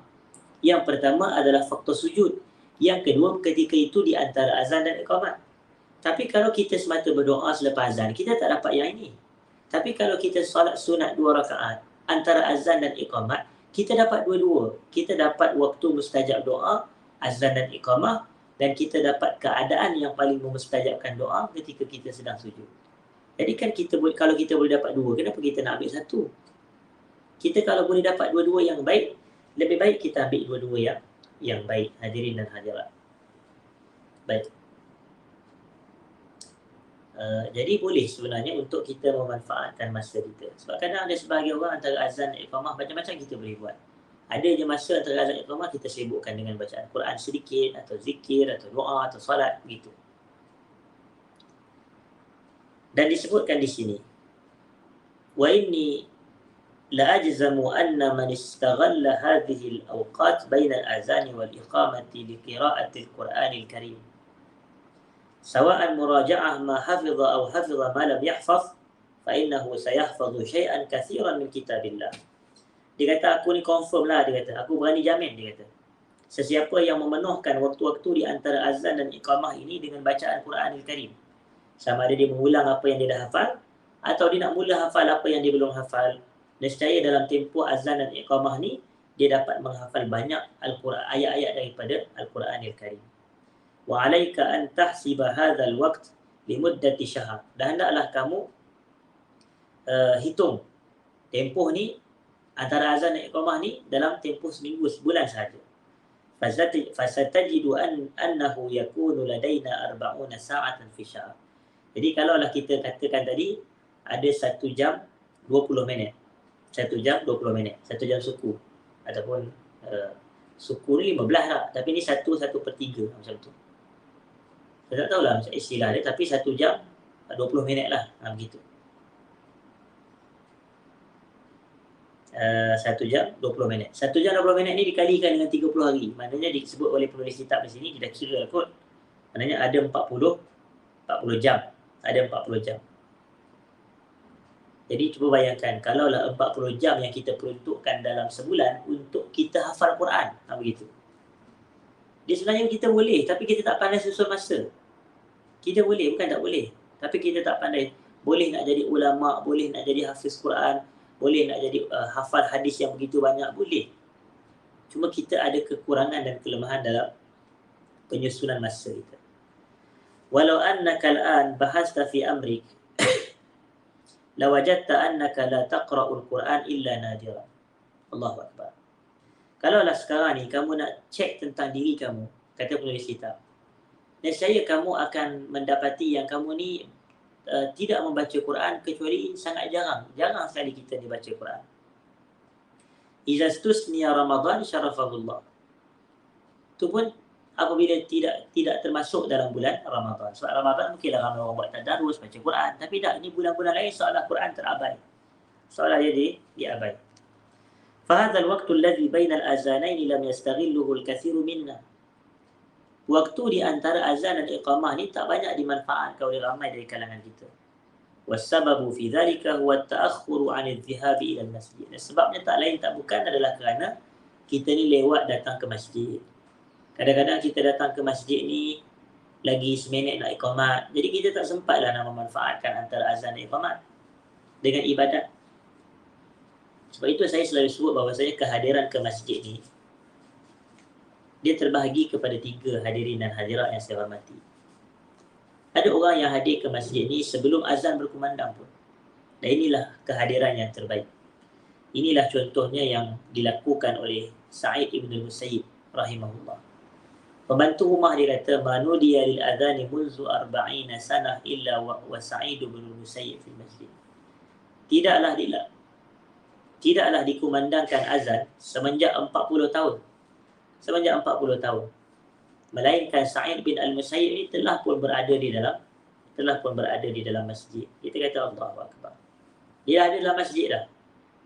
Yang pertama adalah faktor sujud. Yang kedua ketika itu di antara azan dan iqamat. Tapi kalau kita semata berdoa selepas azan, kita tak dapat yang ini. Tapi kalau kita salat sunat 2 rakaat antara azan dan iqamat, kita dapat dua-dua. Kita dapat waktu mustajab doa, azan dan iqamah, dan kita dapat keadaan yang paling memustajabkan doa ketika kita sedang sujud. Jadi kan kalau kita boleh dapat 2, kenapa kita nak ambil 1? Kita kalau boleh dapat dua-dua yang baik, lebih baik kita ambil dua-dua yang baik, hadirin dan hadirat. Baik. Jadi boleh sebenarnya untuk kita memanfaatkan masa kita. Sebab kadang ada sebahagian orang antara azan dan iqamah macam-macam kita boleh buat. Ada je masa antara azan dan iqamah kita sibukkan dengan bacaan Quran sedikit, atau zikir, atau doa, atau solat, begitu. Dan disebutkan di sini, wa inni la ajzamu anna man istaghalla hadhihi al-awqat baina al-azan wal iqamati li qira'ati al-Qur'an al-Karim, sawa'an muraja'ah ma hafidha aw hafidha ma lam yahfaz, fa innahu sayahfazu shay'an katsiran min kitabillah. Dia kata, aku ni confirm lah, dia kata, aku berani jamin, dia kata, sesiapa yang memenuhkan waktu-waktu di antara azan dan iqamah ini dengan bacaan Quran al-Karim, sama ada dia mengulang apa yang dia dah hafal, atau dia nak mula hafal apa yang dia belum hafal, nescaya dalam tempoh azan dan iqamah ni, dia dapat menghafal banyak Al-Quran, ayat-ayat daripada Al-Quran al-Karim. wa 'alaika an tahsiba hadzal waqt li muddati syahr. Dan hendaklah kamu hitung tempoh ni antara azan dan iqamah ni dalam tempoh seminggu, sebulan sahaja. Fasatajidu annahu yakunu ladaina 40 sa'atan fi syahr. Jadi kalaulah kita katakan tadi ada 1 jam 20 minit. 1 jam 20 minit. 1 jam suku. Ataupun suku ni 15 lah. Tapi ni 1/3 macam tu. Saya tak tahulah macam istilah dia. Tapi 1 jam 20 minit lah. Begitu. 1 jam 20 minit. 1 jam 20 minit ni dikalikan dengan 30 hari. Maknanya disebut oleh penulis kitab di sini, kita kira kot. Maknanya ada 40 jam. Ada 40 jam. Jadi cuba bayangkan, kalaulah 40 jam yang kita peruntukkan dalam sebulan untuk kita hafal Quran. Begitu. Dia sebenarnya kita boleh, tapi kita tak pandai susun masa. Kita boleh, bukan tak boleh. Tapi kita tak pandai. Boleh nak jadi ulama', boleh nak jadi hafiz Quran, boleh nak jadi hafal hadis yang begitu banyak, boleh. Cuma kita ada kekurangan dan kelemahan dalam penyusunan masa kita. Walau annaka al-an bahasta fi amrik lawajadta annaka la taqra'ul Quran illa nadira. Allahu akbar. Kalaulah sekarang ni kamu nak cek tentang diri kamu, kata penulis kitab, nescaya kamu akan mendapati yang kamu ni tidak membaca Quran kecuali sangat jarang. Jarang sekali kita dibaca Quran. Iza stusniya Ramadan syarafahullah. Itu pun apabila tidak termasuk dalam bulan Ramadan. Sebab Ramadan mungkinlah ramai orang buat tadarus, baca Quran. Tapi tak, ini bulan-bulan lain seolah Quran terabai. Seolah dia diabai. Fahadzal waqtu alladhi bainal azanaini lam yastaghilluhu al-kathiru minna. Waktu di antara azan dan iqamah ni tak banyak dimanfaatkan oleh ramai dari kalangan kita. Wassababu fi dhalika huwa at-ta'akhkhuru 'an adh-dhahabi ila al-masjid. Sebabnya tak lain tak bukan adalah kerana kita ni lewat datang ke masjid. Kadang-kadang kita datang ke masjid ni lagi seminit nak iqamat. Jadi kita tak sempatlah nak memanfaatkan antara azan dan iqamat dengan ibadat. Sebab itu saya selalu sebut bahawasanya kehadiran ke masjid ni dia terbahagi kepada 3 hadirin dan hadirat yang saya hormati. Ada orang yang hadir ke masjid ni sebelum azan berkumandang pun. Dan inilah kehadiran yang terbaik. Inilah contohnya yang dilakukan oleh Sa'id ibn al-Musayyib rahimahullah. Pembantu rumah dia kata, "Manudiya lil adhani munzu 40 sanah illa wa Sa'id ibn al-Musayyib fil masjid." Tidaklah dikumandangkan azan semenjak 40 tahun. Semenjak 40 tahun. Melainkan Sa'id bin al-Musayyib ini telah pun berada di dalam masjid. Kita kata Allahu akbar. Dia ada dalam masjid dah.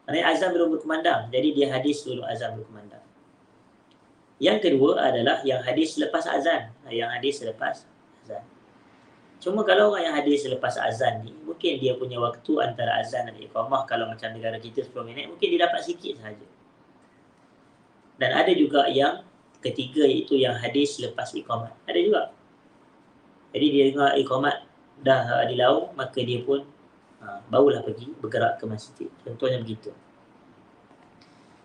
Maksudnya azan belum berkumandang. Jadi dia hadis sebelum azan berkumandang. Yang kedua adalah yang hadis selepas azan. Cuma kalau orang yang hadis selepas azan ni, mungkin dia punya waktu antara azan dan iqamah, kalau macam negara kita 10 minit, mungkin dia dapat sikit sahaja. Dan ada juga yang ketiga, iaitu yang hadis selepas iqamat. Ada juga. Jadi dia dengar iqamat dah di laung, maka dia pun barulah pergi bergerak ke masjid. Contohnya begitu.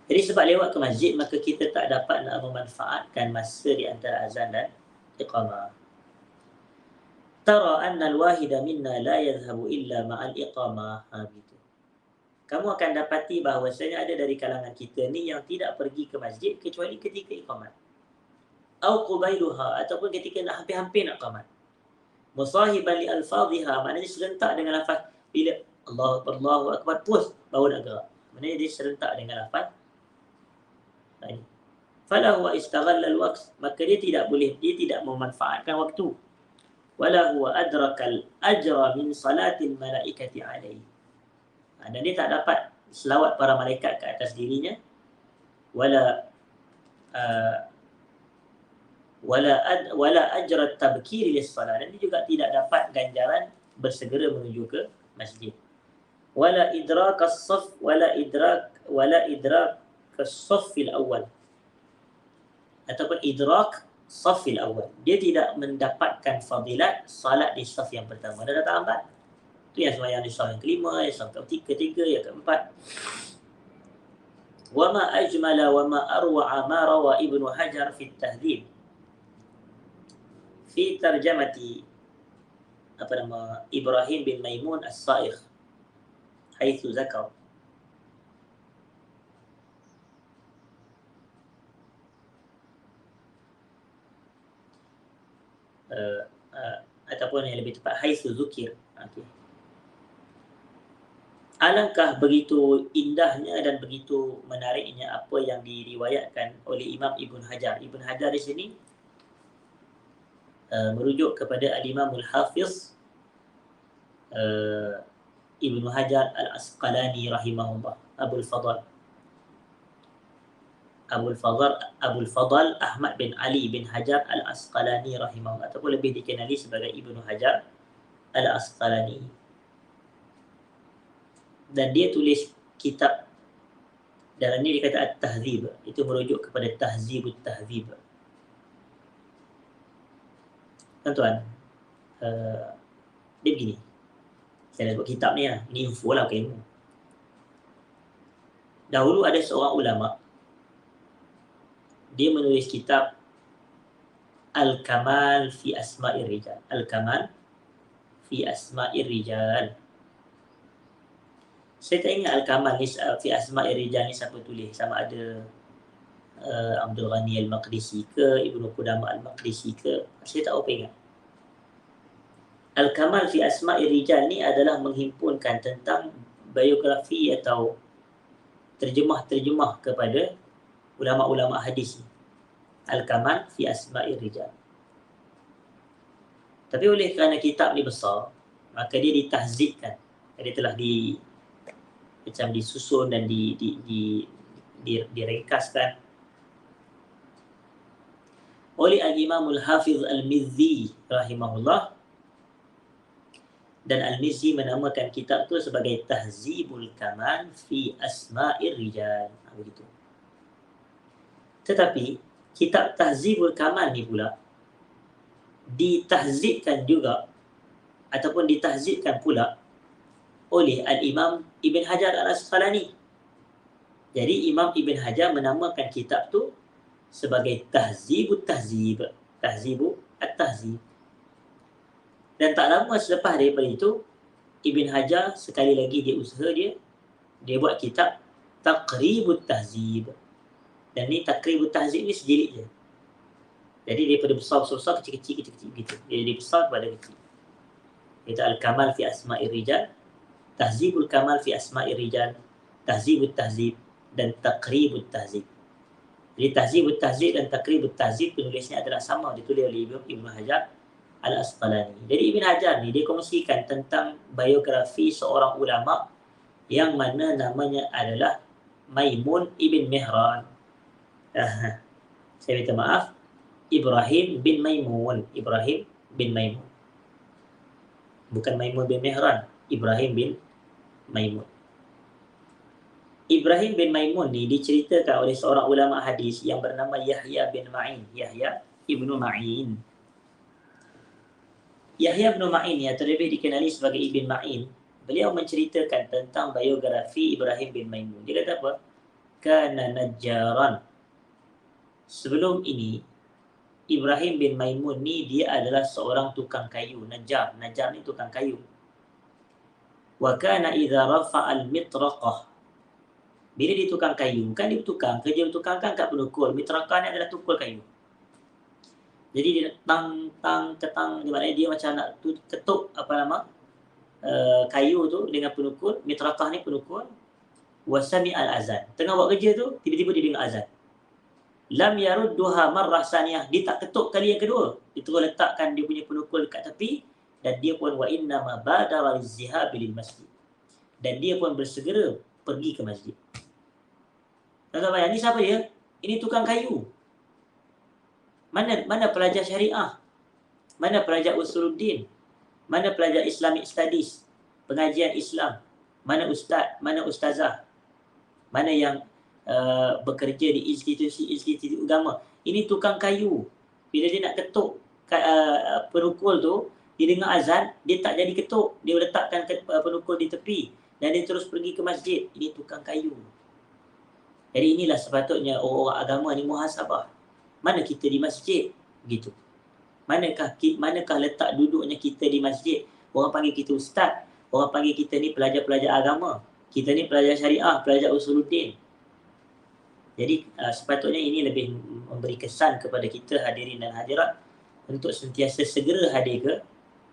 Jadi sebab lewat ke masjid, maka kita tak dapat nak memanfaatkan masa di antara azan dan iqamah. Tara anna al-wahida minna la yadhhabu illa ma'al iqamah. Gitu. Kamu akan dapati bahawasanya ada dari kalangan kita ni yang tidak pergi ke masjid kecuali ketika iqamat. Au qubailuha, ataupun ketika nak hampir-hampir nak qamat. Musahiban li alfadhiha, maknanya serentak dengan lafaz. Bila Allahu akbar terus baru nak gerak. Maknanya dia serentak dengan lafaz. Fala huwa istaghalla al-waqt, maka dia tidak memanfaatkan waktu. Wala huwa adrakal ajra min salatil malaikati alaihi. Dan dia tak dapat selawat para malaikat ke atas dirinya. Wala ajra tabkiri lis-salat, dan dia juga tidak dapat ganjaran bersegera menuju ke masjid. Wala idrak as-saff wala idrak as-saffil awal, ataupun idrak saffil awal. Dia tidak mendapatkan fadilat salat di saf yang pertama. Dia datang lambat. Itu yang sembahyang di saf yang kelima, yang saf ketiga, yang keempat. Wa ma ajmala wa ma arwa'a ma rawa Ibnu Hajar fi at-Tahdhib fi tarjamati Ibrahim bin Maimun As-Sa'ikh haitsu zakar ataupun yang lebih tepat haitsu zukir. Okey. Alangkah begitu indahnya dan begitu menariknya apa yang diriwayatkan oleh Imam Ibn Hajar. Ibn Hajar di sini merujuk kepada Al-Imam Al-Hafiz Ibn Hajar Al-Asqalani rahimahullah, Abul Fadl Ahmad bin Ali bin Hajar Al-Asqalani rahimahullah, ataupun lebih dikenali sebagai Ibn Hajar Al-Asqalani. Dan dia tulis kitab, dalam ni dia kata At-Tahzib, itu merujuk kepada Tahzibut Tahzib. Tuan-tuan, dia begini, saya nak sebut kitab ni lah, ini info lah, bukan ilmu. Dahulu ada seorang ulama, dia menulis kitab Al-Kamal fi Asma'ir Rijal. Al-Kamal fi Asma'ir Rijal. Saya tak ingat Al-Kamal ni fi Asma'ir Rijal ni siapa tulis, sama ada Abdul Ghani Al-Maqdisi ke, Ibnu Qudamah Al-Maqdisi ke, saya tak apa ingat. Al-Kamal fi Asma'ir Rijal ni adalah menghimpunkan tentang biografi atau terjemah-terjemah kepada ulama-ulama hadis ni. Al-Kamal fi Asma'ir Rijal. Tapi oleh kerana kitab ni besar, maka dia ditahzibkan. Dia telah macam disusun dan diringkaskan oleh Al-Imam Al-Hafiz Al-Mizzi rahimahullah. Dan Al-Mizzi menamakan kitab tu sebagai Tahzibul Kamal fi Asma'ir Rijal. Begitu. Tetapi kitab Tahzibul Kamal ni pula ditahzibkan juga ataupun ditahzibkan pula oleh Al-Imam Ibn Hajar Al-Asqalani. Jadi Imam Ibn Hajar menamakan kitab tu sebagai Tahzibut Tahzib, Tahzibu At-Tahzib. Dan tak lama selepas daripada itu, Ibn Hajar sekali lagi dia usaha dia buat kitab Taqribut Tahzib. Dan ni Taqribut Tahzib ni sejilid je. Jadi daripada besar-besar, kecil-kecil gitu. Dia besar kepada kecil. Itu Al-Kamal fi Asma'ir Rijal, Tahzibul Kamal fi Asma'ir Rijal, Tahzibut Tahzib dan Taqribut Tahzib. Jadi Tahzibut Tahzib dan Taqribut Tahzib penulisnya adalah sama, ditulis oleh Ibn Hajar Al-Asqalani. Jadi Ibn Hajar ni dia kongsikan tentang biografi seorang ulama yang mana namanya adalah Maimun Ibn Mihran. Saya minta maaf, Ibrahim bin Maimun. Ibrahim bin Maimun. Bukan Maimun bin Mihran, Ibrahim bin Maimun. Ibrahim bin Maimun ni diceritakan oleh seorang ulama hadis yang bernama Yahya bin Ma'in. Yahya ibnu Ma'in. Yahya bin Ma'in ni, atau lebih dikenali sebagai Ibn Ma'in, beliau menceritakan tentang biografi Ibrahim bin Maimun. Dia kata apa? Kana najjaran. Sebelum ini, Ibrahim bin Maimun ni dia adalah seorang tukang kayu. Najjar. Najjar ni tukang kayu. Wa kana idza rafa'a al-mitraqah. Bila dia tukang kayu, kan dia bertukang. Kerja bertukang kan kat penukul. Mitraqah ni adalah tukul kayu. Jadi dia ketang, di mana dia macam nak ketuk kayu tu dengan penukul. Mitraqah ni penukul. Wasami al-azan. Tengah buat kerja tu, tiba-tiba dia dengar azan. Lam yarudduha marrah saniyah. Dia tak ketuk kali yang kedua. Dia terus letakkan dia punya penukul dekat tepi. Dan dia pun wa innama badara lizihabi lil masjid. Dan dia pun bersegera pergi ke masjid. Tuan-tuan bayang, ni siapa dia? Ini tukang kayu. Mana pelajar syariah? Mana pelajar usuluddin? Mana pelajar Islamic Studies? Pengajian Islam? Mana ustaz? Mana ustazah? Mana yang bekerja di institusi agama? Ini tukang kayu. Bila dia nak ketuk penukul tu, dia dengar azan, dia tak jadi ketuk. Dia letakkan penukul di tepi. Dan dia terus pergi ke masjid. Ini tukang kayu. Jadi inilah sepatutnya orang-orang agama ni muhasabah. Mana kita di masjid? Begitu. Manakah letak duduknya kita di masjid? Orang panggil kita ustaz, orang panggil kita ni pelajar-pelajar agama, kita ni pelajar syariah, pelajar usuluddin. Jadi sepatutnya ini lebih memberi kesan kepada kita hadirin dan hadirat untuk sentiasa segera hadir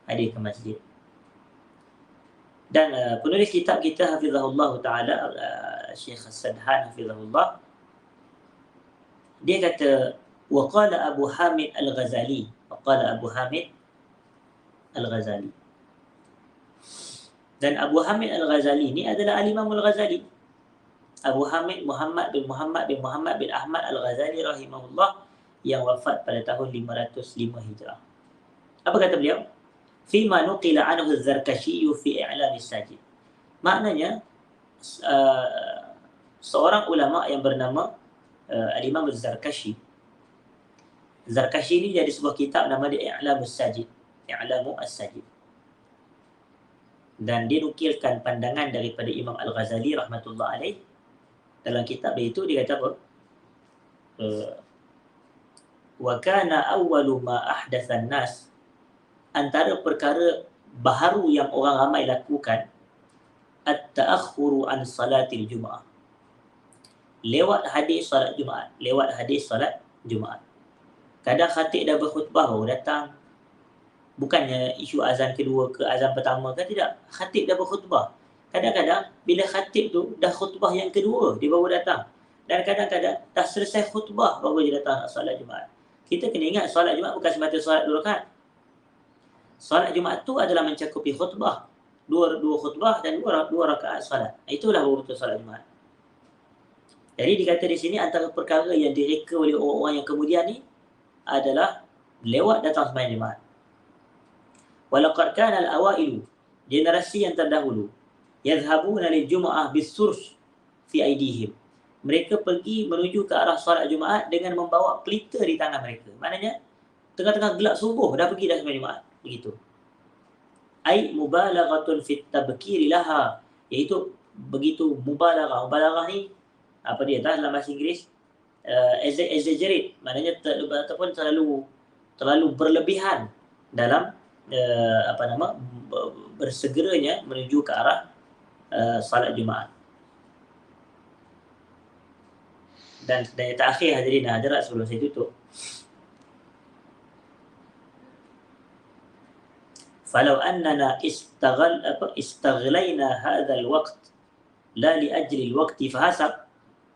ke masjid. Dan penulis kitab kita hafizahullah taala, Syekh As-Sadhan hafizahullah, dia kata waqala Abu Hamid Al-Ghazali, waqala Abu Hamid Al-Ghazali. Dan Abu Hamid Al-Ghazali ni adalah Al-Imam Al-Ghazali. Abu Hamid Muhammad bin Ahmad Al-Ghazali rahimahullah, yang wafat pada tahun 505 Hijrah. Apa kata beliau? Fima nuqila anhu Az-Zarkashi fi I'lam As-Sajid. Maknanya seorang ulama yang bernama Al-Imam Az-Zarkashi. Zarkashi ni ada sebuah kitab nama dia I'lam As-Sajid. I'lamu As-Sajid. Dan dia nukilkan pandangan daripada Imam Al-Ghazali rahmatullah alaih. Dalam kitab dia itu dia kata apa? Wa kana awwalu ma ahdatsan nas, antara perkara baharu yang orang ramai lakukan, at-ta'akhkhuru an salatil Jumaah. Lewat hadis solat Jumaat. Kadang khatib dah berkhutbah baru datang. Bukannya isu azan kedua ke azan pertama kan, tidak. Khatib dah berkhutbah. Kadang-kadang bila khatib tu dah khutbah yang kedua, dia baru datang. Dan kadang-kadang dah selesai khutbah baru dia datang nak solat Jumaat. Kita kena ingat solat Jumaat bukan semata solat 2 rakaat. Solat Jumaat tu adalah mencakupi khutbah. Dua khutbah dan dua rakaat solat. Itulah betul solat Jumaat. Jadi dikata di sini antara perkara yang direka oleh orang-orang yang kemudian ni adalah lewat datang sembahyang Jumaat. Walaqad kana al-awailu, generasi yang terdahulu, yadhhabuna lil Jum'ah bis-surs fi aidihim. Mereka pergi menuju ke arah solat Jumaat dengan membawa pelita di tangan mereka. Maknanya tengah-tengah gelap subuh dah pergi dah sembahyang Jumaat. Begitu. Ai mubalaghatun fit tabkiri laha, iaitu begitu mubalaghah. Mubalaghah ni apa dia dalam bahasa Inggeris? Exaggerate, maknanya ataupun terlalu berlebihan dalam bersegeranya menuju ke arah salat Jumaat. Dan yang terakhir hadirin dan hadirat sebelum saya tutup, falau annana istaghlaina hadha alwaqt la li ajli alwaqti fahasab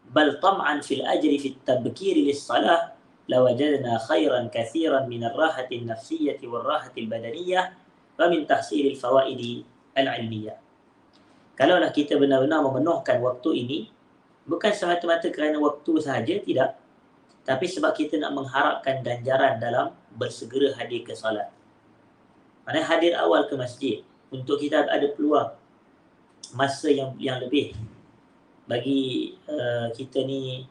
bal tam'an fil ajri fit tabkir lis-salah lawajadna khairan katsiran min ar-rahati an-nafsiyyah war-rahati al-badaniyyah wa min tahsil al-fawaid al-'ilmiyyah. Kalaulah kita benar-benar memenuhkan waktu ini bukan semata-mata kerana waktu sahaja, tidak, tapi sebab kita nak mengharapkan ganjaran dalam bersegera hadir ke solat. Maksudnya hadir awal ke masjid untuk kita ada peluang masa yang lebih bagi kita ni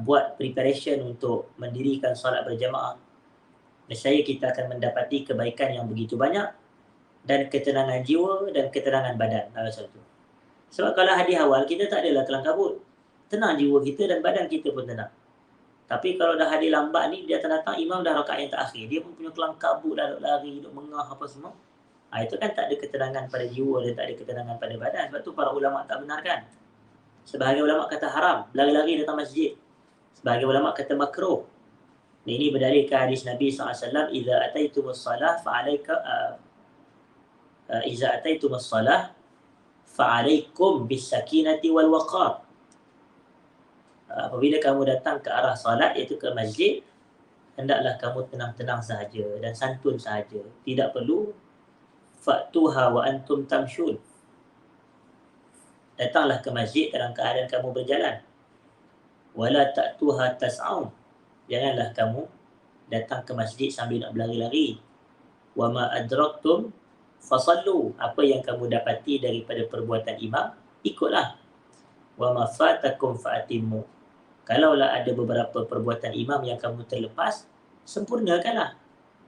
buat preparation untuk mendirikan solat berjamaah. Nescaya kita akan mendapati kebaikan yang begitu banyak dan ketenangan jiwa dan ketenangan badan. Sebab kalau hadir awal kita tak adalah kelang kabut. Tenang jiwa kita dan badan kita pun tenang. Tapi kalau dah hadir lambat ni, dia datang imam dah rakaat yang terakhir, dia pun punya kelang kabut, dah lari, duk mengah apa semua. Itu kan tak ada ketenangan pada jiwa dan tak ada ketenangan pada badan. Sebab tu para ulama tak benarkan. Sebahagian ulama kata haram, lari-lari datang masjid. Sebahagian ulama kata makruh. Ini berdalilkan hadis Nabi SAW, "Idza ataitumus salah fa'alaikum bis-sakinati wal waqar." Apabila kamu datang ke arah salat, iaitu ke masjid, hendaklah kamu tenang-tenang sahaja dan santun sahaja. Tidak perlu fa'tuha wa antum tamshun. Datanglah ke masjid dalam keadaan kamu berjalan. Wala ta'tuha tas'aun. Janganlah kamu datang ke masjid sambil nak berlari-lari. Wa ma adraktum fasallu. Apa yang kamu dapati daripada perbuatan imam, ikutlah. Wa ma fatakum fa'atimmu. Kalaulah ada beberapa perbuatan imam yang kamu terlepas, sempurnakanlah.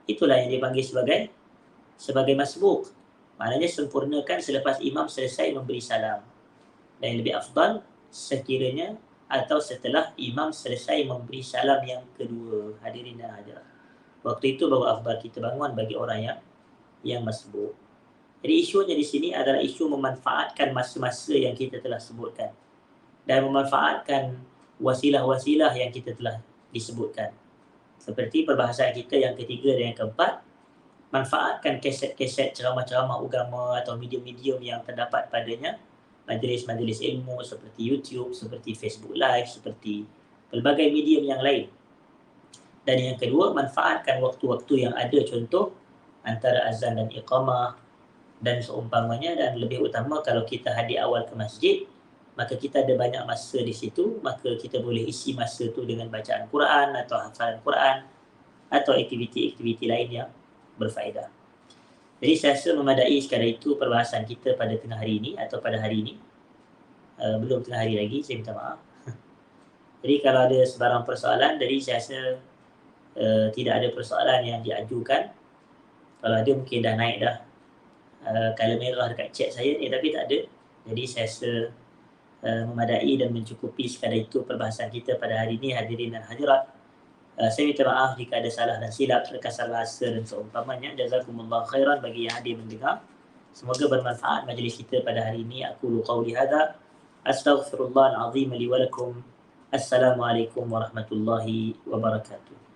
Itulah yang dipanggil sebagai masbuk. Maknanya sempurnakan selepas imam selesai memberi salam. Dan yang lebih afdal sekiranya atau setelah imam selesai memberi salam yang kedua. Hadirin dan hadirat. Waktu itu baru afdal kita bangun bagi orang yang masbuk. Jadi isunya di sini adalah isu memanfaatkan masa-masa yang kita telah sebutkan dan memanfaatkan wasilah-wasilah yang kita telah disebutkan. Seperti perbahasan kita yang ketiga dan yang keempat, manfaatkan keset-keset ceramah-ceramah agama atau medium-medium yang terdapat padanya, majlis-majlis ilmu seperti YouTube, seperti Facebook Live, seperti pelbagai medium yang lain. Dan yang kedua, manfaatkan waktu-waktu yang ada, contoh antara azan dan iqamah dan seumpamanya, dan lebih utama kalau kita hadir awal ke masjid, maka kita ada banyak masa di situ, maka kita boleh isi masa tu dengan bacaan Quran atau hafalan Quran atau aktiviti-aktiviti lain yang berfaedah. Jadi saya rasa memadai sekadar itu perbahasan kita pada tengah hari ini atau pada hari ini. Belum tengah hari lagi, saya minta maaf. Jadi kalau ada sebarang persoalan, jadi saya rasa tidak ada persoalan yang diajukan. Kalau ada mungkin dah naik dah color merah dekat chat saya ni, tapi tak ada. Jadi saya rasa memadai dan mencukupi sekadar itu perbahasan kita pada hari ini, hadirin dan hadirat. Saya minta maaf jika ada salah dan silap, terkasar bahasa dan seumpamanya. Jazakumullah khairan bagi yang hadir mendengar. Semoga bermanfaat majlis kita pada hari ini. Aku qauli hadza, astaghfirullahal azim li wa lakum. Assalamualaikum warahmatullahi wabarakatuh.